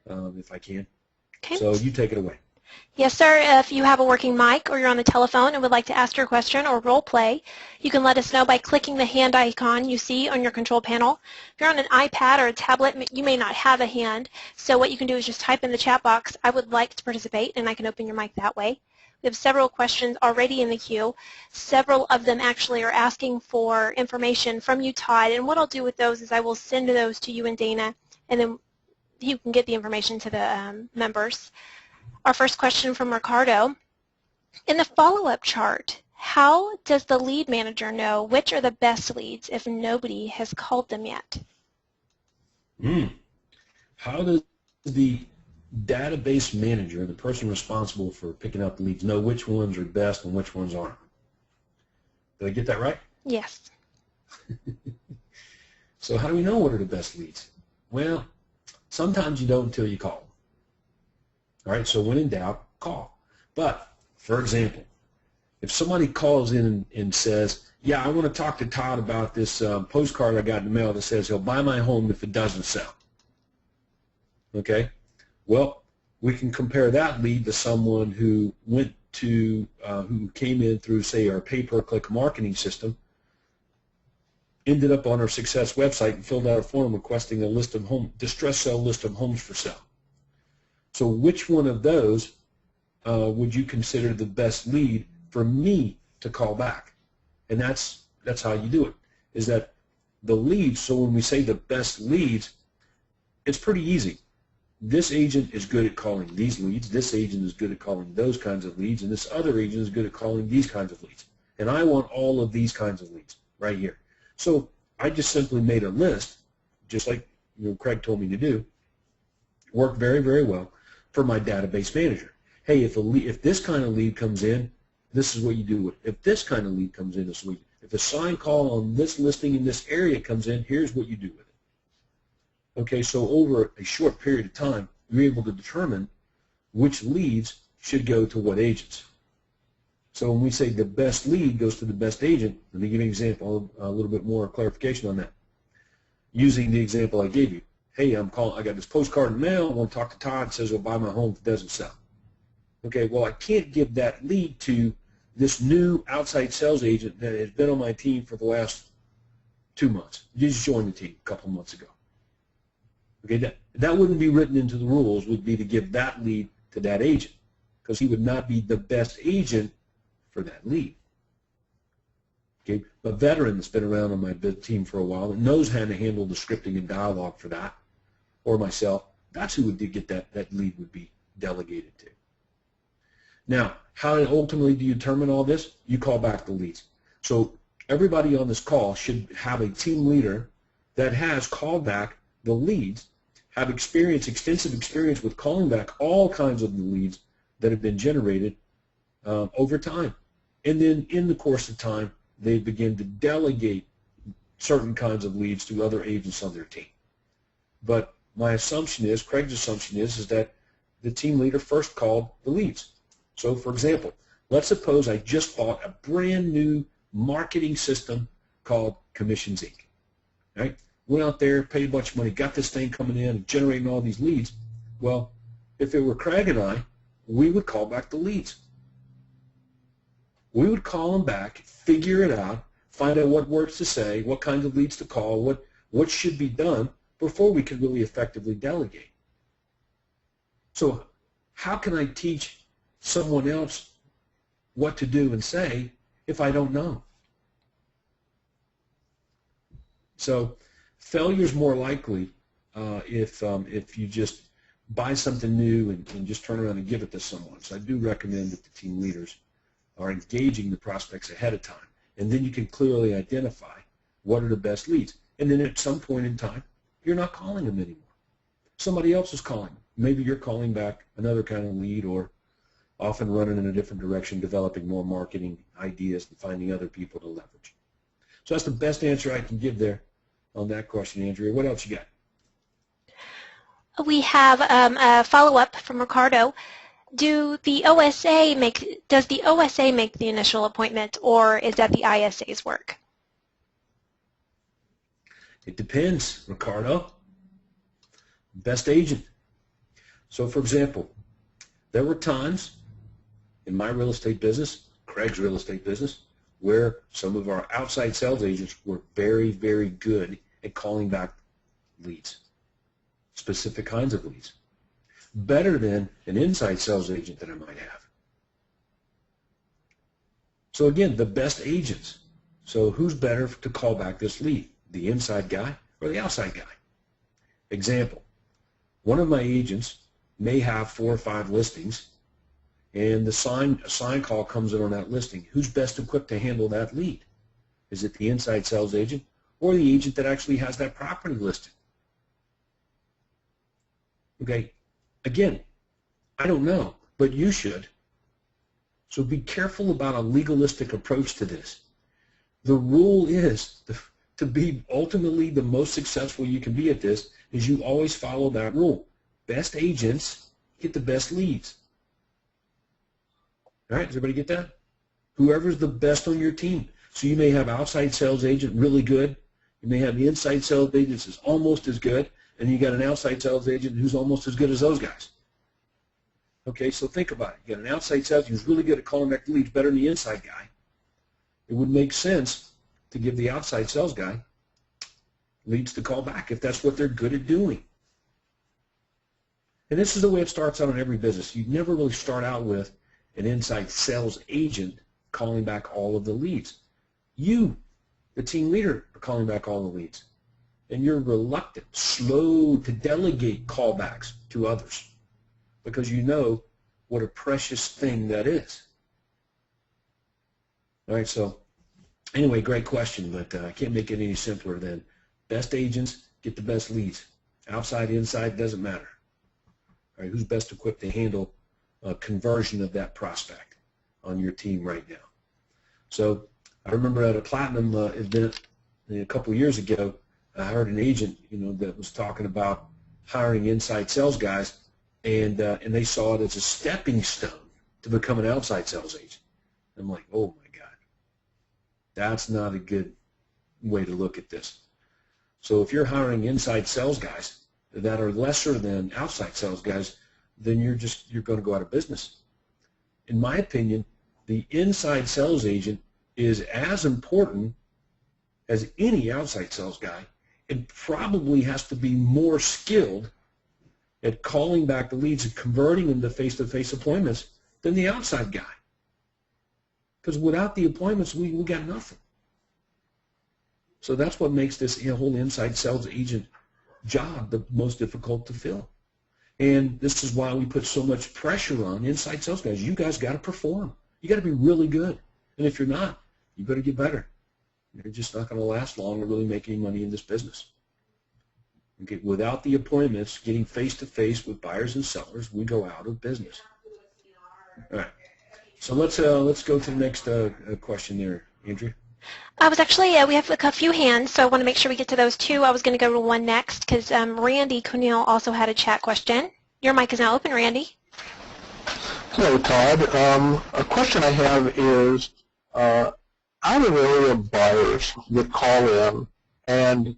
if I can. Okay. So you take it away. Yes, sir. If you have a working mic or you're on the telephone and would like to ask your question or role play, you can let us know by clicking the hand icon you see on your control panel. If you're on an iPad or a tablet, you may not have a hand, so what you can do is just type in the chat box, "I would like to participate," and I can open your mic that way. We have several questions already in the queue. Several of them actually are asking for information from you, Todd, and what I'll do with those is I will send those to you and Dana, and then you can get the information to the members. Our first question from Ricardo. In the follow-up chart, how does the lead manager know which are the best leads if nobody has called them yet? How does the database manager, the person responsible for picking out the leads, know which ones are best and which ones aren't? Did I get that right? Yes. So how do we know what are the best leads? Well, sometimes you don't until you call them. All right, so when in doubt, call. But, for example, if somebody calls in and says, yeah, I want to talk to Todd about this postcard I got in the mail that says he'll buy my home if it doesn't sell. Okay, well, we can compare that lead to someone who went to, who came in through, say, our pay-per-click marketing system, ended up on our Success website and filled out a form requesting a list of distress sale list of homes for sale. So which one of those would you consider the best lead for me to call back? And that's how you do it, is that the leads, so when we say the best leads, it's pretty easy. This agent is good at calling these leads, this agent is good at calling those kinds of leads, and this other agent is good at calling these kinds of leads. And I want all of these kinds of leads right here. So I just simply made a list, just like Craig told me to do, worked very, very well for my database manager. Hey, if this kind of lead comes in, this is what you do with it. If this kind of lead comes in, this is what you do. If a signed call on this listing in this area comes in, here's what you do with it. Okay, so over a short period of time, you're able to determine which leads should go to what agents. So when we say the best lead goes to the best agent, let me give you an example, a little bit more clarification on that. Using the example I gave you. Hey, I got this postcard in the mail, I want to talk to Todd, says he'll buy my home if it doesn't sell. Okay, well, I can't give that lead to this new outside sales agent that has been on my team for the last 2 months. You just joined the team a couple months ago. Okay, that wouldn't be written into the rules, would be to give that lead to that agent, because he would not be the best agent for that lead. Okay, a veteran that's been around on my team for a while and knows how to handle the scripting and dialogue for that, or myself, that's who would get that lead would be delegated to. Now, how ultimately do you determine all this? You call back the leads. So everybody on this call should have a team leader that has called back the leads, have extensive experience with calling back all kinds of the leads that have been generated over time. And then in the course of time, they begin to delegate certain kinds of leads to other agents on their team. But my assumption is, Craig's assumption is that the team leader first called the leads. So for example, let's suppose I just bought a brand new marketing system called Commissions Inc. Right? Went out there, paid a bunch of money, got this thing coming in and generating all these leads. Well, if it were Craig and I, we would call back the leads. We would call them back, figure it out, find out what words to say, what kinds of leads to call, what should be done before we could really effectively delegate. So how can I teach someone else what to do and say if I don't know? So Failure is more likely if you just buy something new and just turn around and give it to someone. So I do recommend that the team leaders are engaging the prospects ahead of time, and then you can clearly identify what are the best leads. And then at some point in time, you're not calling them anymore. Somebody else is calling them. Maybe you're calling back another kind of lead, or often running in a different direction, developing more marketing ideas and finding other people to leverage. So that's the best answer I can give there on that question, Andrea. What else you got? We have a follow-up from Ricardo. Does the OSA make the initial appointment, or is that the ISA's work? It depends, Ricardo. Best agent. So, for example, there were times in my real estate business, Craig's real estate business, where some of our outside sales agents were very, very good at calling back leads, specific kinds of leads, better than an inside sales agent that I might have. So again, the best agents. So who's better to call back this lead, the inside guy or the outside guy? Example, one of my agents may have 4 or 5 listings, and a sign call comes in on that listing. Who's best equipped to handle that lead? Is it the inside sales agent or the agent that actually has that property listed? Okay, again, I don't know, but you should. So be careful about a legalistic approach to this. The rule is to be ultimately the most successful you can be at this is you always follow that rule. Best agents get the best leads. All right, does everybody get that? Whoever's the best on your team. So you may have outside sales agent really good. You may have the inside sales agent that's almost as good, and you got an outside sales agent who's almost as good as those guys. Okay, so think about it. You got an outside sales agent who's really good at calling back the leads, better than the inside guy. It would make sense to give the outside sales guy leads to call back if that's what they're good at doing. And this is the way it starts out in every business. You never really start out with an inside sales agent calling back all of the leads. You, the team leader, are calling back all the leads. And you're reluctant, slow to delegate callbacks to others because you know what a precious thing that is. All right, so anyway, great question, but I can't make it any simpler than best agents get the best leads. Outside, inside, doesn't matter. All right, who's best equipped to handle conversion of that prospect on your team right now? So I remember at a Platinum event a couple of years ago, I heard an agent, that was talking about hiring inside sales guys, and they saw it as a stepping stone to become an outside sales agent. I'm like, oh my God, that's not a good way to look at this. So if you're hiring inside sales guys that are lesser than outside sales guys, then you're going to go out of business. In my opinion, the inside sales agent is as important as any outside sales guy, and probably has to be more skilled at calling back the leads and converting them to face-to-face appointments than the outside guy. Because without the appointments, we got nothing. So that's what makes this whole inside sales agent job the most difficult to fill. And this is why we put so much pressure on inside sales guys. You guys got to perform. You got to be really good. And if you're not, you better get better. You're just not going to last long or really make any money in this business. Okay, without the appointments, getting face-to-face with buyers and sellers, we go out of business. All right. So let's go to the next question there, Andrea. I was actually, we have a few hands, so I want to make sure we get to those two. I was going to go to one next because Randy Cunil also had a chat question. Your mic is now open, Randy. Hello, Todd. A question I have is, out of area buyers that call in and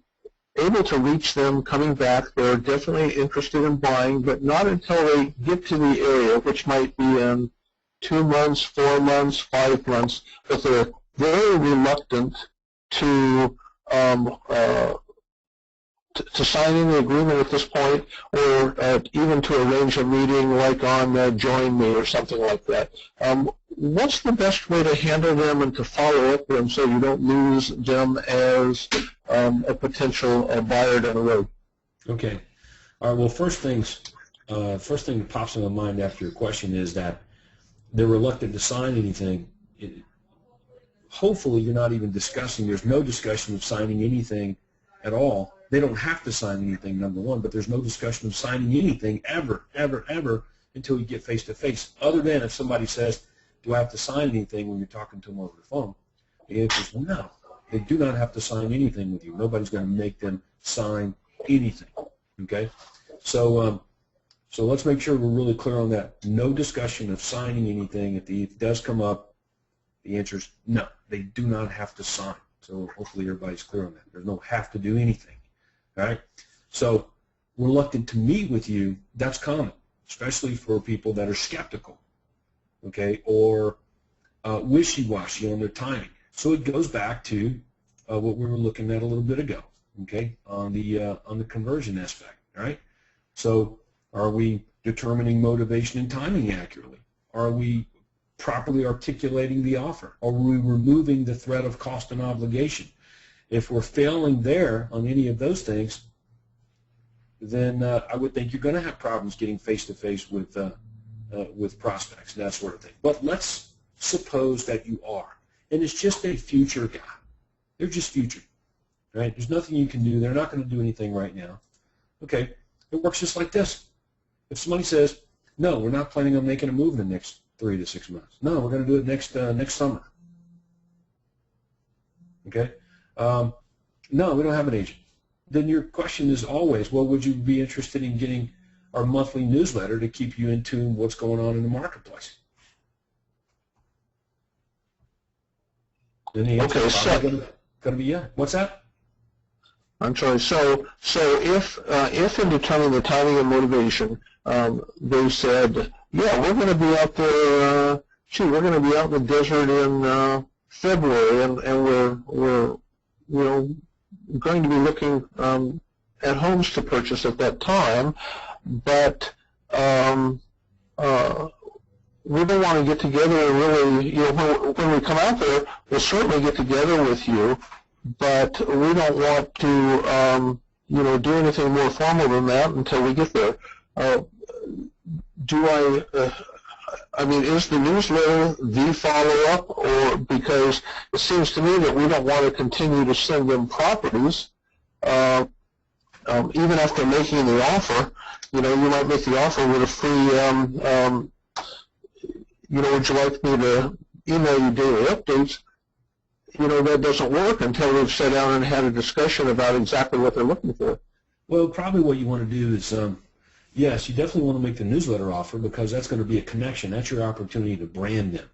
able to reach them coming back, they're definitely interested in buying, but not until they get to the area, which might be in 2 months, 4 months, 5 months, but they're very reluctant to to signing the agreement at this point, or even to arrange a meeting like on Join Me or something like that. What's the best way to handle them and to follow up with them so you don't lose them as a potential buyer down the road? Okay. All right. Well, first thing that pops in my mind after your question is that they're reluctant to sign anything. Hopefully, you're not even discussing. There's no discussion of signing anything at all. They don't have to sign anything, number one, but there's no discussion of signing anything ever, ever, ever until you get face-to-face, other than if somebody says, do I have to sign anything when you're talking to them over the phone? The answer is no. They do not have to sign anything with you. Nobody's going to make them sign anything, okay? So let's make sure we're really clear on that. No discussion of signing anything. If it does come up, the answer is no. They do not have to sign. So hopefully everybody's clear on that. There's no have to do anything. All right? So reluctant to meet with you, that's common, especially for people that are skeptical, okay, or wishy-washy on their timing. So it goes back to what we were looking at a little bit ago, okay, on the conversion aspect, all right? So are we determining motivation and timing accurately? Are we properly articulating the offer? Are we removing the threat of cost and obligation? If we're failing there on any of those things, then I would think you're going to have problems getting face-to-face with prospects and that sort of thing. But let's suppose that you are, and it's just a future guy. They're just future, right? There's nothing you can do. They're not going to do anything right now. Okay, it works just like this. If somebody says, no, we're not planning on making a move in the next 3 to 6 months. No, we're going to do it next summer. Okay? No, we don't have an agent. Then your question is always, well, would you be interested in getting our monthly newsletter to keep you in tune with what's going on in the marketplace? Then the answer is probably going to be yeah. What's that? I'm sorry. So if in determining the timing and motivation, they said, yeah, we're going to be out there. We're going to be out in the desert in February, and we're going to be looking at homes to purchase at that time, but we don't want to get together and really, when we come out there, we'll certainly get together with you, but we don't want to, do anything more formal than that until we get there. Is the newsletter the follow-up, or because it seems to me that we don't want to continue to send them properties, even after making the offer. You might make the offer with a free, would you like me to email you daily updates? That doesn't work until we've sat down and had a discussion about exactly what they're looking for. Well, probably what you want to do is, yes, you definitely want to make the newsletter offer because that's going to be a connection. That's your opportunity to brand them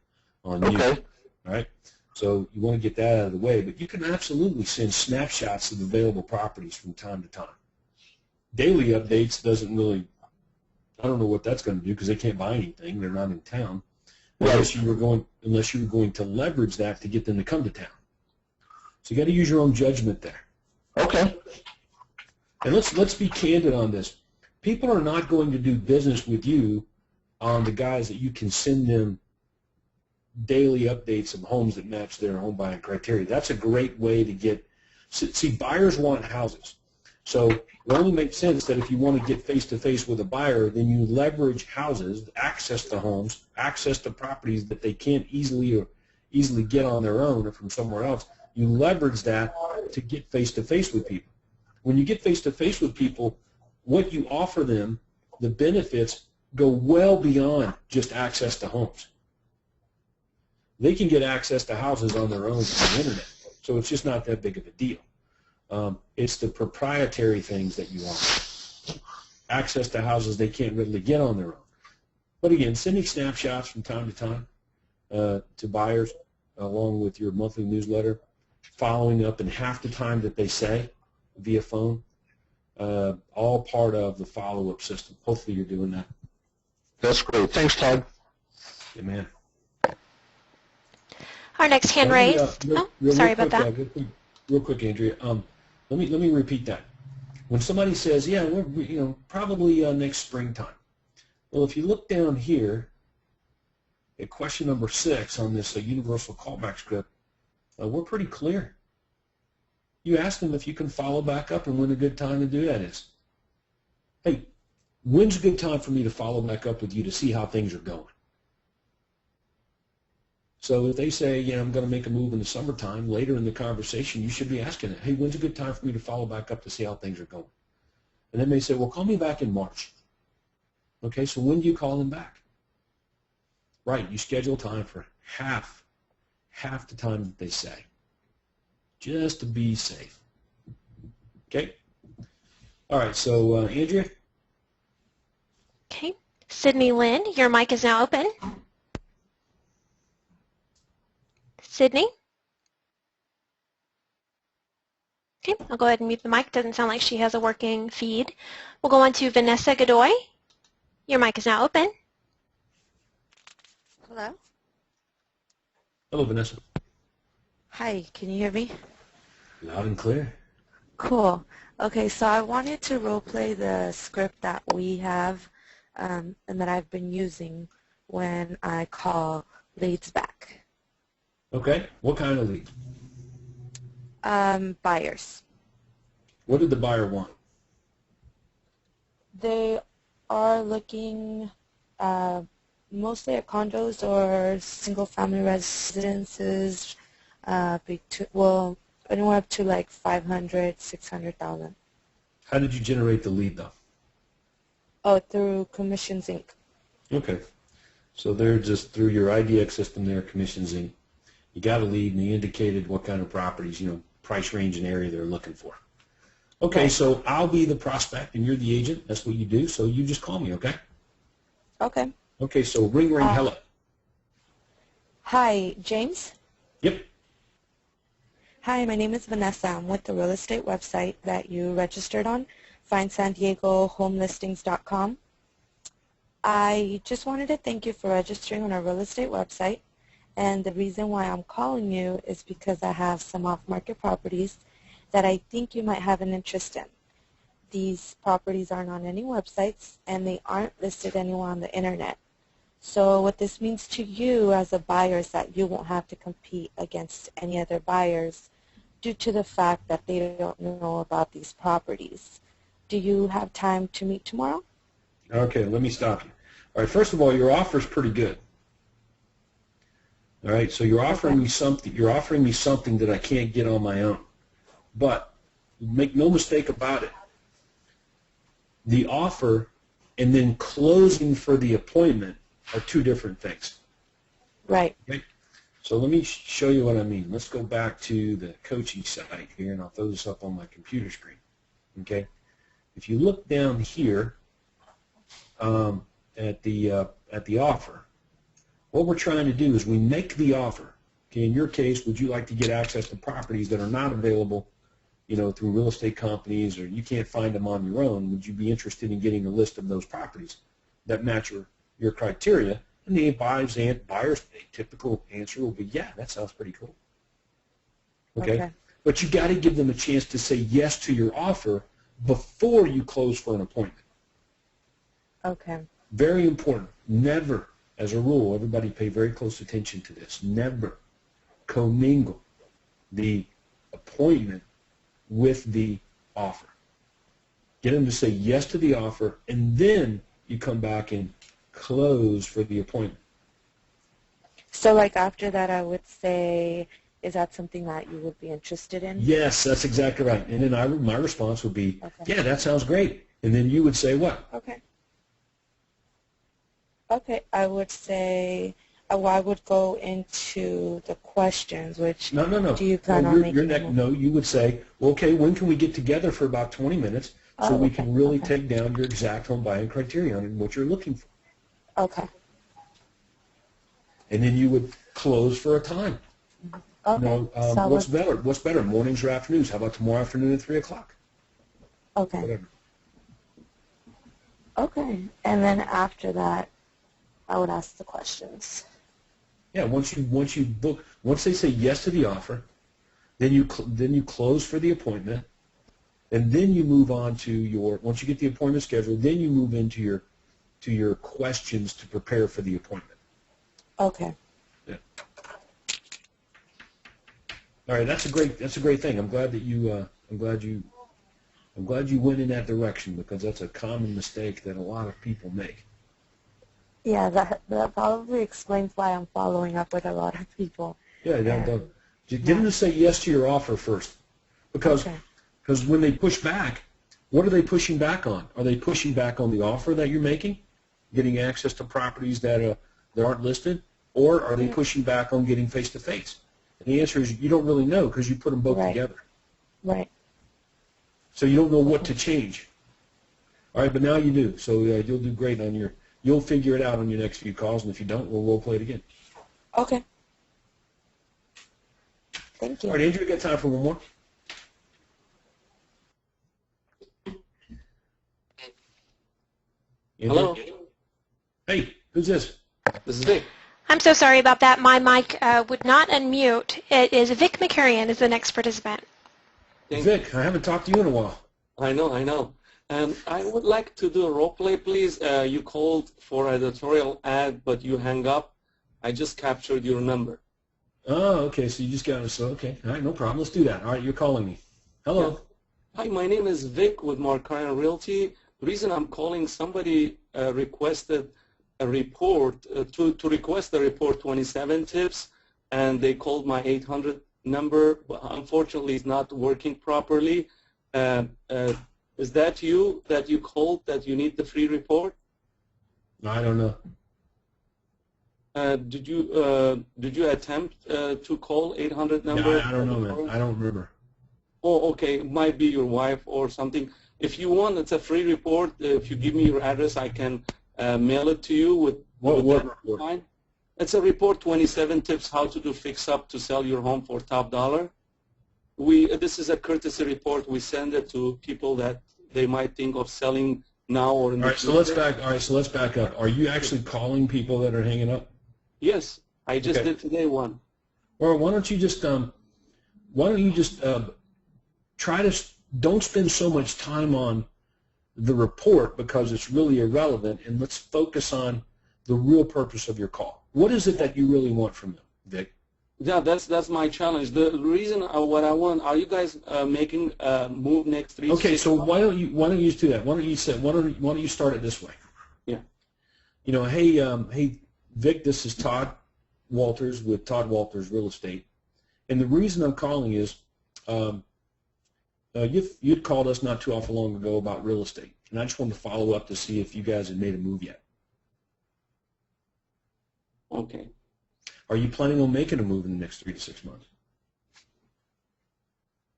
on you. Okay. All right? So you want to get that out of the way, but you can absolutely send snapshots of available properties from time to time. Daily updates doesn't really, I don't know what that's going to do because they can't buy anything. They're not in town. Unless you were going to leverage that to get them to come to town. So you got to use your own judgment there. Okay. And let's be candid on this. People are not going to do business with you on the guys that you can send them daily updates of homes that match their home buying criteria. That's a great way to get. See, buyers want houses. So it only makes sense that if you want to get face-to-face with a buyer, then you leverage houses, access to homes, access to properties that they can't easily get on their own or from somewhere else. You leverage that to get face-to-face with people. When you get face-to-face with people, what you offer them, the benefits go well beyond just access to homes. They can get access to houses on their own through the internet, so it's just not that big of a deal. It's the proprietary things that you offer. Access to houses they can't really get on their own. But again, sending snapshots from time to time to buyers along with your monthly newsletter, following up in half the time that they say via phone, all part of the follow-up system. Hopefully you're doing that. That's great. Thanks, Todd. Yeah, man. Our next hand raised. Sorry about that. Real quick, Andrea. Let me repeat that. when somebody says, yeah, we're probably next springtime. Well, if you look down here at question number 6 on this universal callback script, we're pretty clear. You ask them if you can follow back up and when a good time to do that is. Hey, when's a good time for me to follow back up with you to see how things are going? So if they say, yeah, I'm going to make a move in the summertime, later in the conversation, you should be asking it, hey, when's a good time for me to follow back up to see how things are going? And they may say, well, call me back in March. Okay, so when do you call them back? Right, you schedule time for half the time that they say, just to be safe. Okay? All right, so Andrea? Okay. Sydney Lynn, your mic is now open. Sydney? Okay, I'll go ahead and mute the mic. Doesn't sound like she has a working feed. We'll go on to Vanessa Godoy. Your mic is now open. Hello? Hello, Vanessa. Hi, can you hear me? Loud and clear. Cool. Okay, so I wanted to role play the script that we have and that I've been using when I call leads back. Okay, what kind of lead? Buyers. What did the buyer want? They are looking mostly at condos or single-family residences, well, anywhere up to like 500, 600,000. How did you generate the lead, though? Oh, through Commissions Inc. Okay, so they're just through your IDX system there, Commissions Inc. You got a lead, and you indicated what kind of properties, price range and area they're looking for. Okay, Right. so I'll be the prospect, and you're the agent. That's what you do, so you just call me, okay? Okay. Okay, so ring, hello. Hi, James? Yep. Hi, my name is Vanessa. I'm with the real estate website that you registered on, findSanDiegoHomeListings.com. I just wanted to thank you for registering on our real estate website, and the reason why I'm calling you is because I have some off-market properties that I think you might have an interest in. These properties aren't on any websites, and they aren't listed anywhere on the internet. So what this means to you as a buyer is that you won't have to compete against any other buyers due to the fact that they don't know about these properties. Do you have time to meet tomorrow? Okay, let me stop you. All right, first of all, your offer is pretty good. All right, so you're offering me something. You're offering me something that I can't get on my own. But make no mistake about it. The offer and then closing for the appointment are two different things. Right. Okay? So let me show you what I mean. Let's go back to the coaching site here, and I'll throw this up on my computer screen. Okay? If you look down here at the offer, what we're trying to do is we make the offer. Okay, in your case, would you like to get access to properties that are not available, through real estate companies, or you can't find them on your own? Would you be interested in getting a list of those properties that match your criteria? And the buyer's typical answer will be, yeah, that sounds pretty cool. Okay? But you got to give them a chance to say yes to your offer before you close for an appointment. Okay. Very important. Never, as a rule, everybody pay very close attention to this. Never commingle the appointment with the offer. Get them to say yes to the offer, and then you come back and close for the appointment. So like after that I would say, is that something that you would be interested in? Yes, that's exactly right. And then my response would be, yeah, that sounds great. And then you would say what? Okay, I would say, I would go into the questions, which No. do you plan on making? No, you would say, well, okay, when can we get together for about 20 minutes so we can really take down your exact home buying criterion and what you're looking for? Okay. And then you would close for a time. Okay. So What's better? What's better, mornings or afternoons? How about tomorrow afternoon at 3 o'clock? Okay. Whatever. Okay. And then after that, I would ask the questions. Yeah. Once they say yes to the offer, then you close for the appointment, and then you move on to your, once you get the appointment scheduled, then you move into your questions to prepare for the appointment. Okay. Yeah. All right, that's a great thing. I'm glad that you I'm glad you went in that direction, because that's a common mistake that a lot of people make. Yeah, that probably explains why I'm following up with a lot of people. Yeah, get them to say yes to your offer first, because when they push back, what are they pushing back on? Are they pushing back on the offer that you're making, getting access to properties that aren't listed, or are they pushing back on getting face-to-face? And the answer is you don't really know, because you put them both together. Right. So you don't know what to change. All right, but now you do. So you'll do great you'll figure it out on your next few calls, and if you don't, we'll role play it again. Okay. Thank you. All right, Andrew, we got time for one more. Hello. Hey, who's this? This is Vic. I'm so sorry about that. My mic would not unmute. It is Vic McCarrion is the next participant. Vic, I haven't talked to you in a while. I know. I would like to do a role play, please. You called for an editorial ad, but you hang up. I just captured your number. Oh, okay, so you just got us. Okay, all right, no problem. Let's do that. All right, you're calling me. Hello. Yeah. Hi, my name is Vic with Marcarian Realty. The reason I'm calling, somebody requested a report, to request a report 27 tips, and they called my 800 number, but unfortunately it's not working properly. Is that you called that you need the free report? I don't know. Did you attempt to call 800 number? Yeah, I don't know, man. I don't remember. Oh, okay. It might be your wife or something. If you want, it's a free report. If you give me your address, I can mail it to you with What report? Fine. It's a report, 27 tips how to do fix-up to sell your home for top dollar. This is a courtesy report. We send it to people that they might think of selling now or in the future. So let's back up. Are you actually calling people that are hanging up? Yes, I just did today one. Or why don't you just try to don't spend so much time on the report, because it's really irrelevant, and let's focus on the real purpose of your call. What is it that you really want from them, Vic? Yeah, that's my challenge. The reason what I want, are you guys making a move next 3 Okay, so why don't you just do that? Why don't you start it this way? Yeah. You know, hey Vic, this is Todd Walters with Todd Walters Real Estate, and the reason I'm calling is you'd called us not too awful long ago about real estate, and I just wanted to follow up to see if you guys had made a move yet. Okay. Are you planning on making a move in the next 3 to 6 months?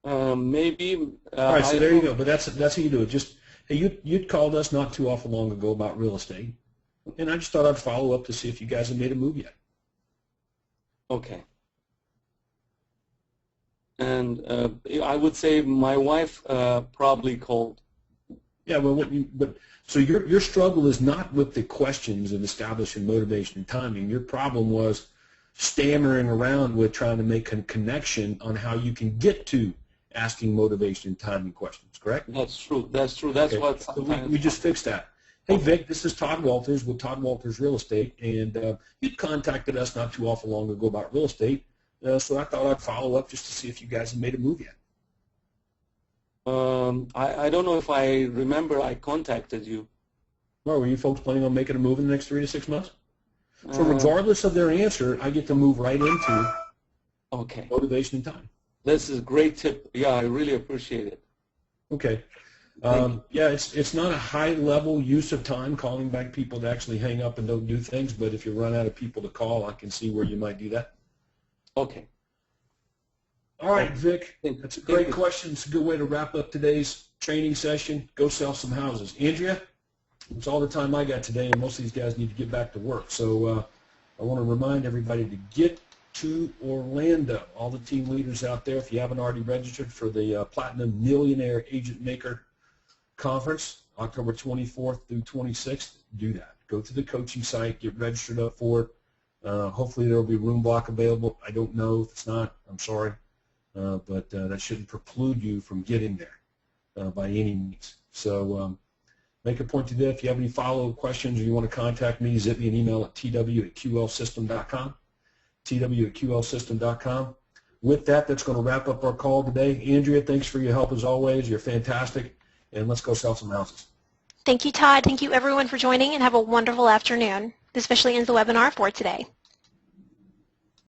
Maybe. All right, so there you go. But that's how you do it. Just hey, you'd called us not too awful long ago about real estate, and I just thought I'd follow up to see if you guys had made a move yet. Okay. And I would say my wife probably called. Yeah, well, so your struggle is not with the questions of establishing motivation and timing. Your problem was stammering around with trying to make a connection on how you can get to asking motivation and timing questions, correct? That's true. That's true. That's what so we just fixed that. Hey, Vic, this is Todd Walters with Todd Walters Real Estate, and you'd contacted us not too awful long ago about real estate, so I thought I'd follow up just to see if you guys have made a move yet. I don't know if I remember I contacted you. Well, were you folks planning on making a move in the next 3 to 6 months? So regardless of their answer, I get to move right into motivation and time. This is a great tip. Yeah, I really appreciate it. Okay. Yeah, it's not a high-level use of time calling back people to actually hang up and don't do things, but if you run out of people to call, I can see where you might do that. Okay. All right, Vic, that's a great question. It's a good way to wrap up today's training session. Go sell some houses. Andrea, it's all the time I got today, and most of these guys need to get back to work. So I want to remind everybody to get to Orlando. All the team leaders out there, if you haven't already registered for the Platinum Millionaire Agent Maker Conference, October 24th through 26th, do that. Go to the coaching site, get registered up for it. Hopefully there will be room block available. I don't know. If it's not, I'm sorry. But that shouldn't preclude you from getting there. by any means. So make a point to that. If you have any follow-up questions or you want to contact me, zip me an email at tw@qlsystem.com, tw@qlsystem.com. With that, that's going to wrap up our call today. Andrea, thanks for your help as always. You're fantastic, and let's go sell some houses. Thank you, Todd. Thank you, everyone, for joining, and have a wonderful afternoon. This officially ends the webinar for today.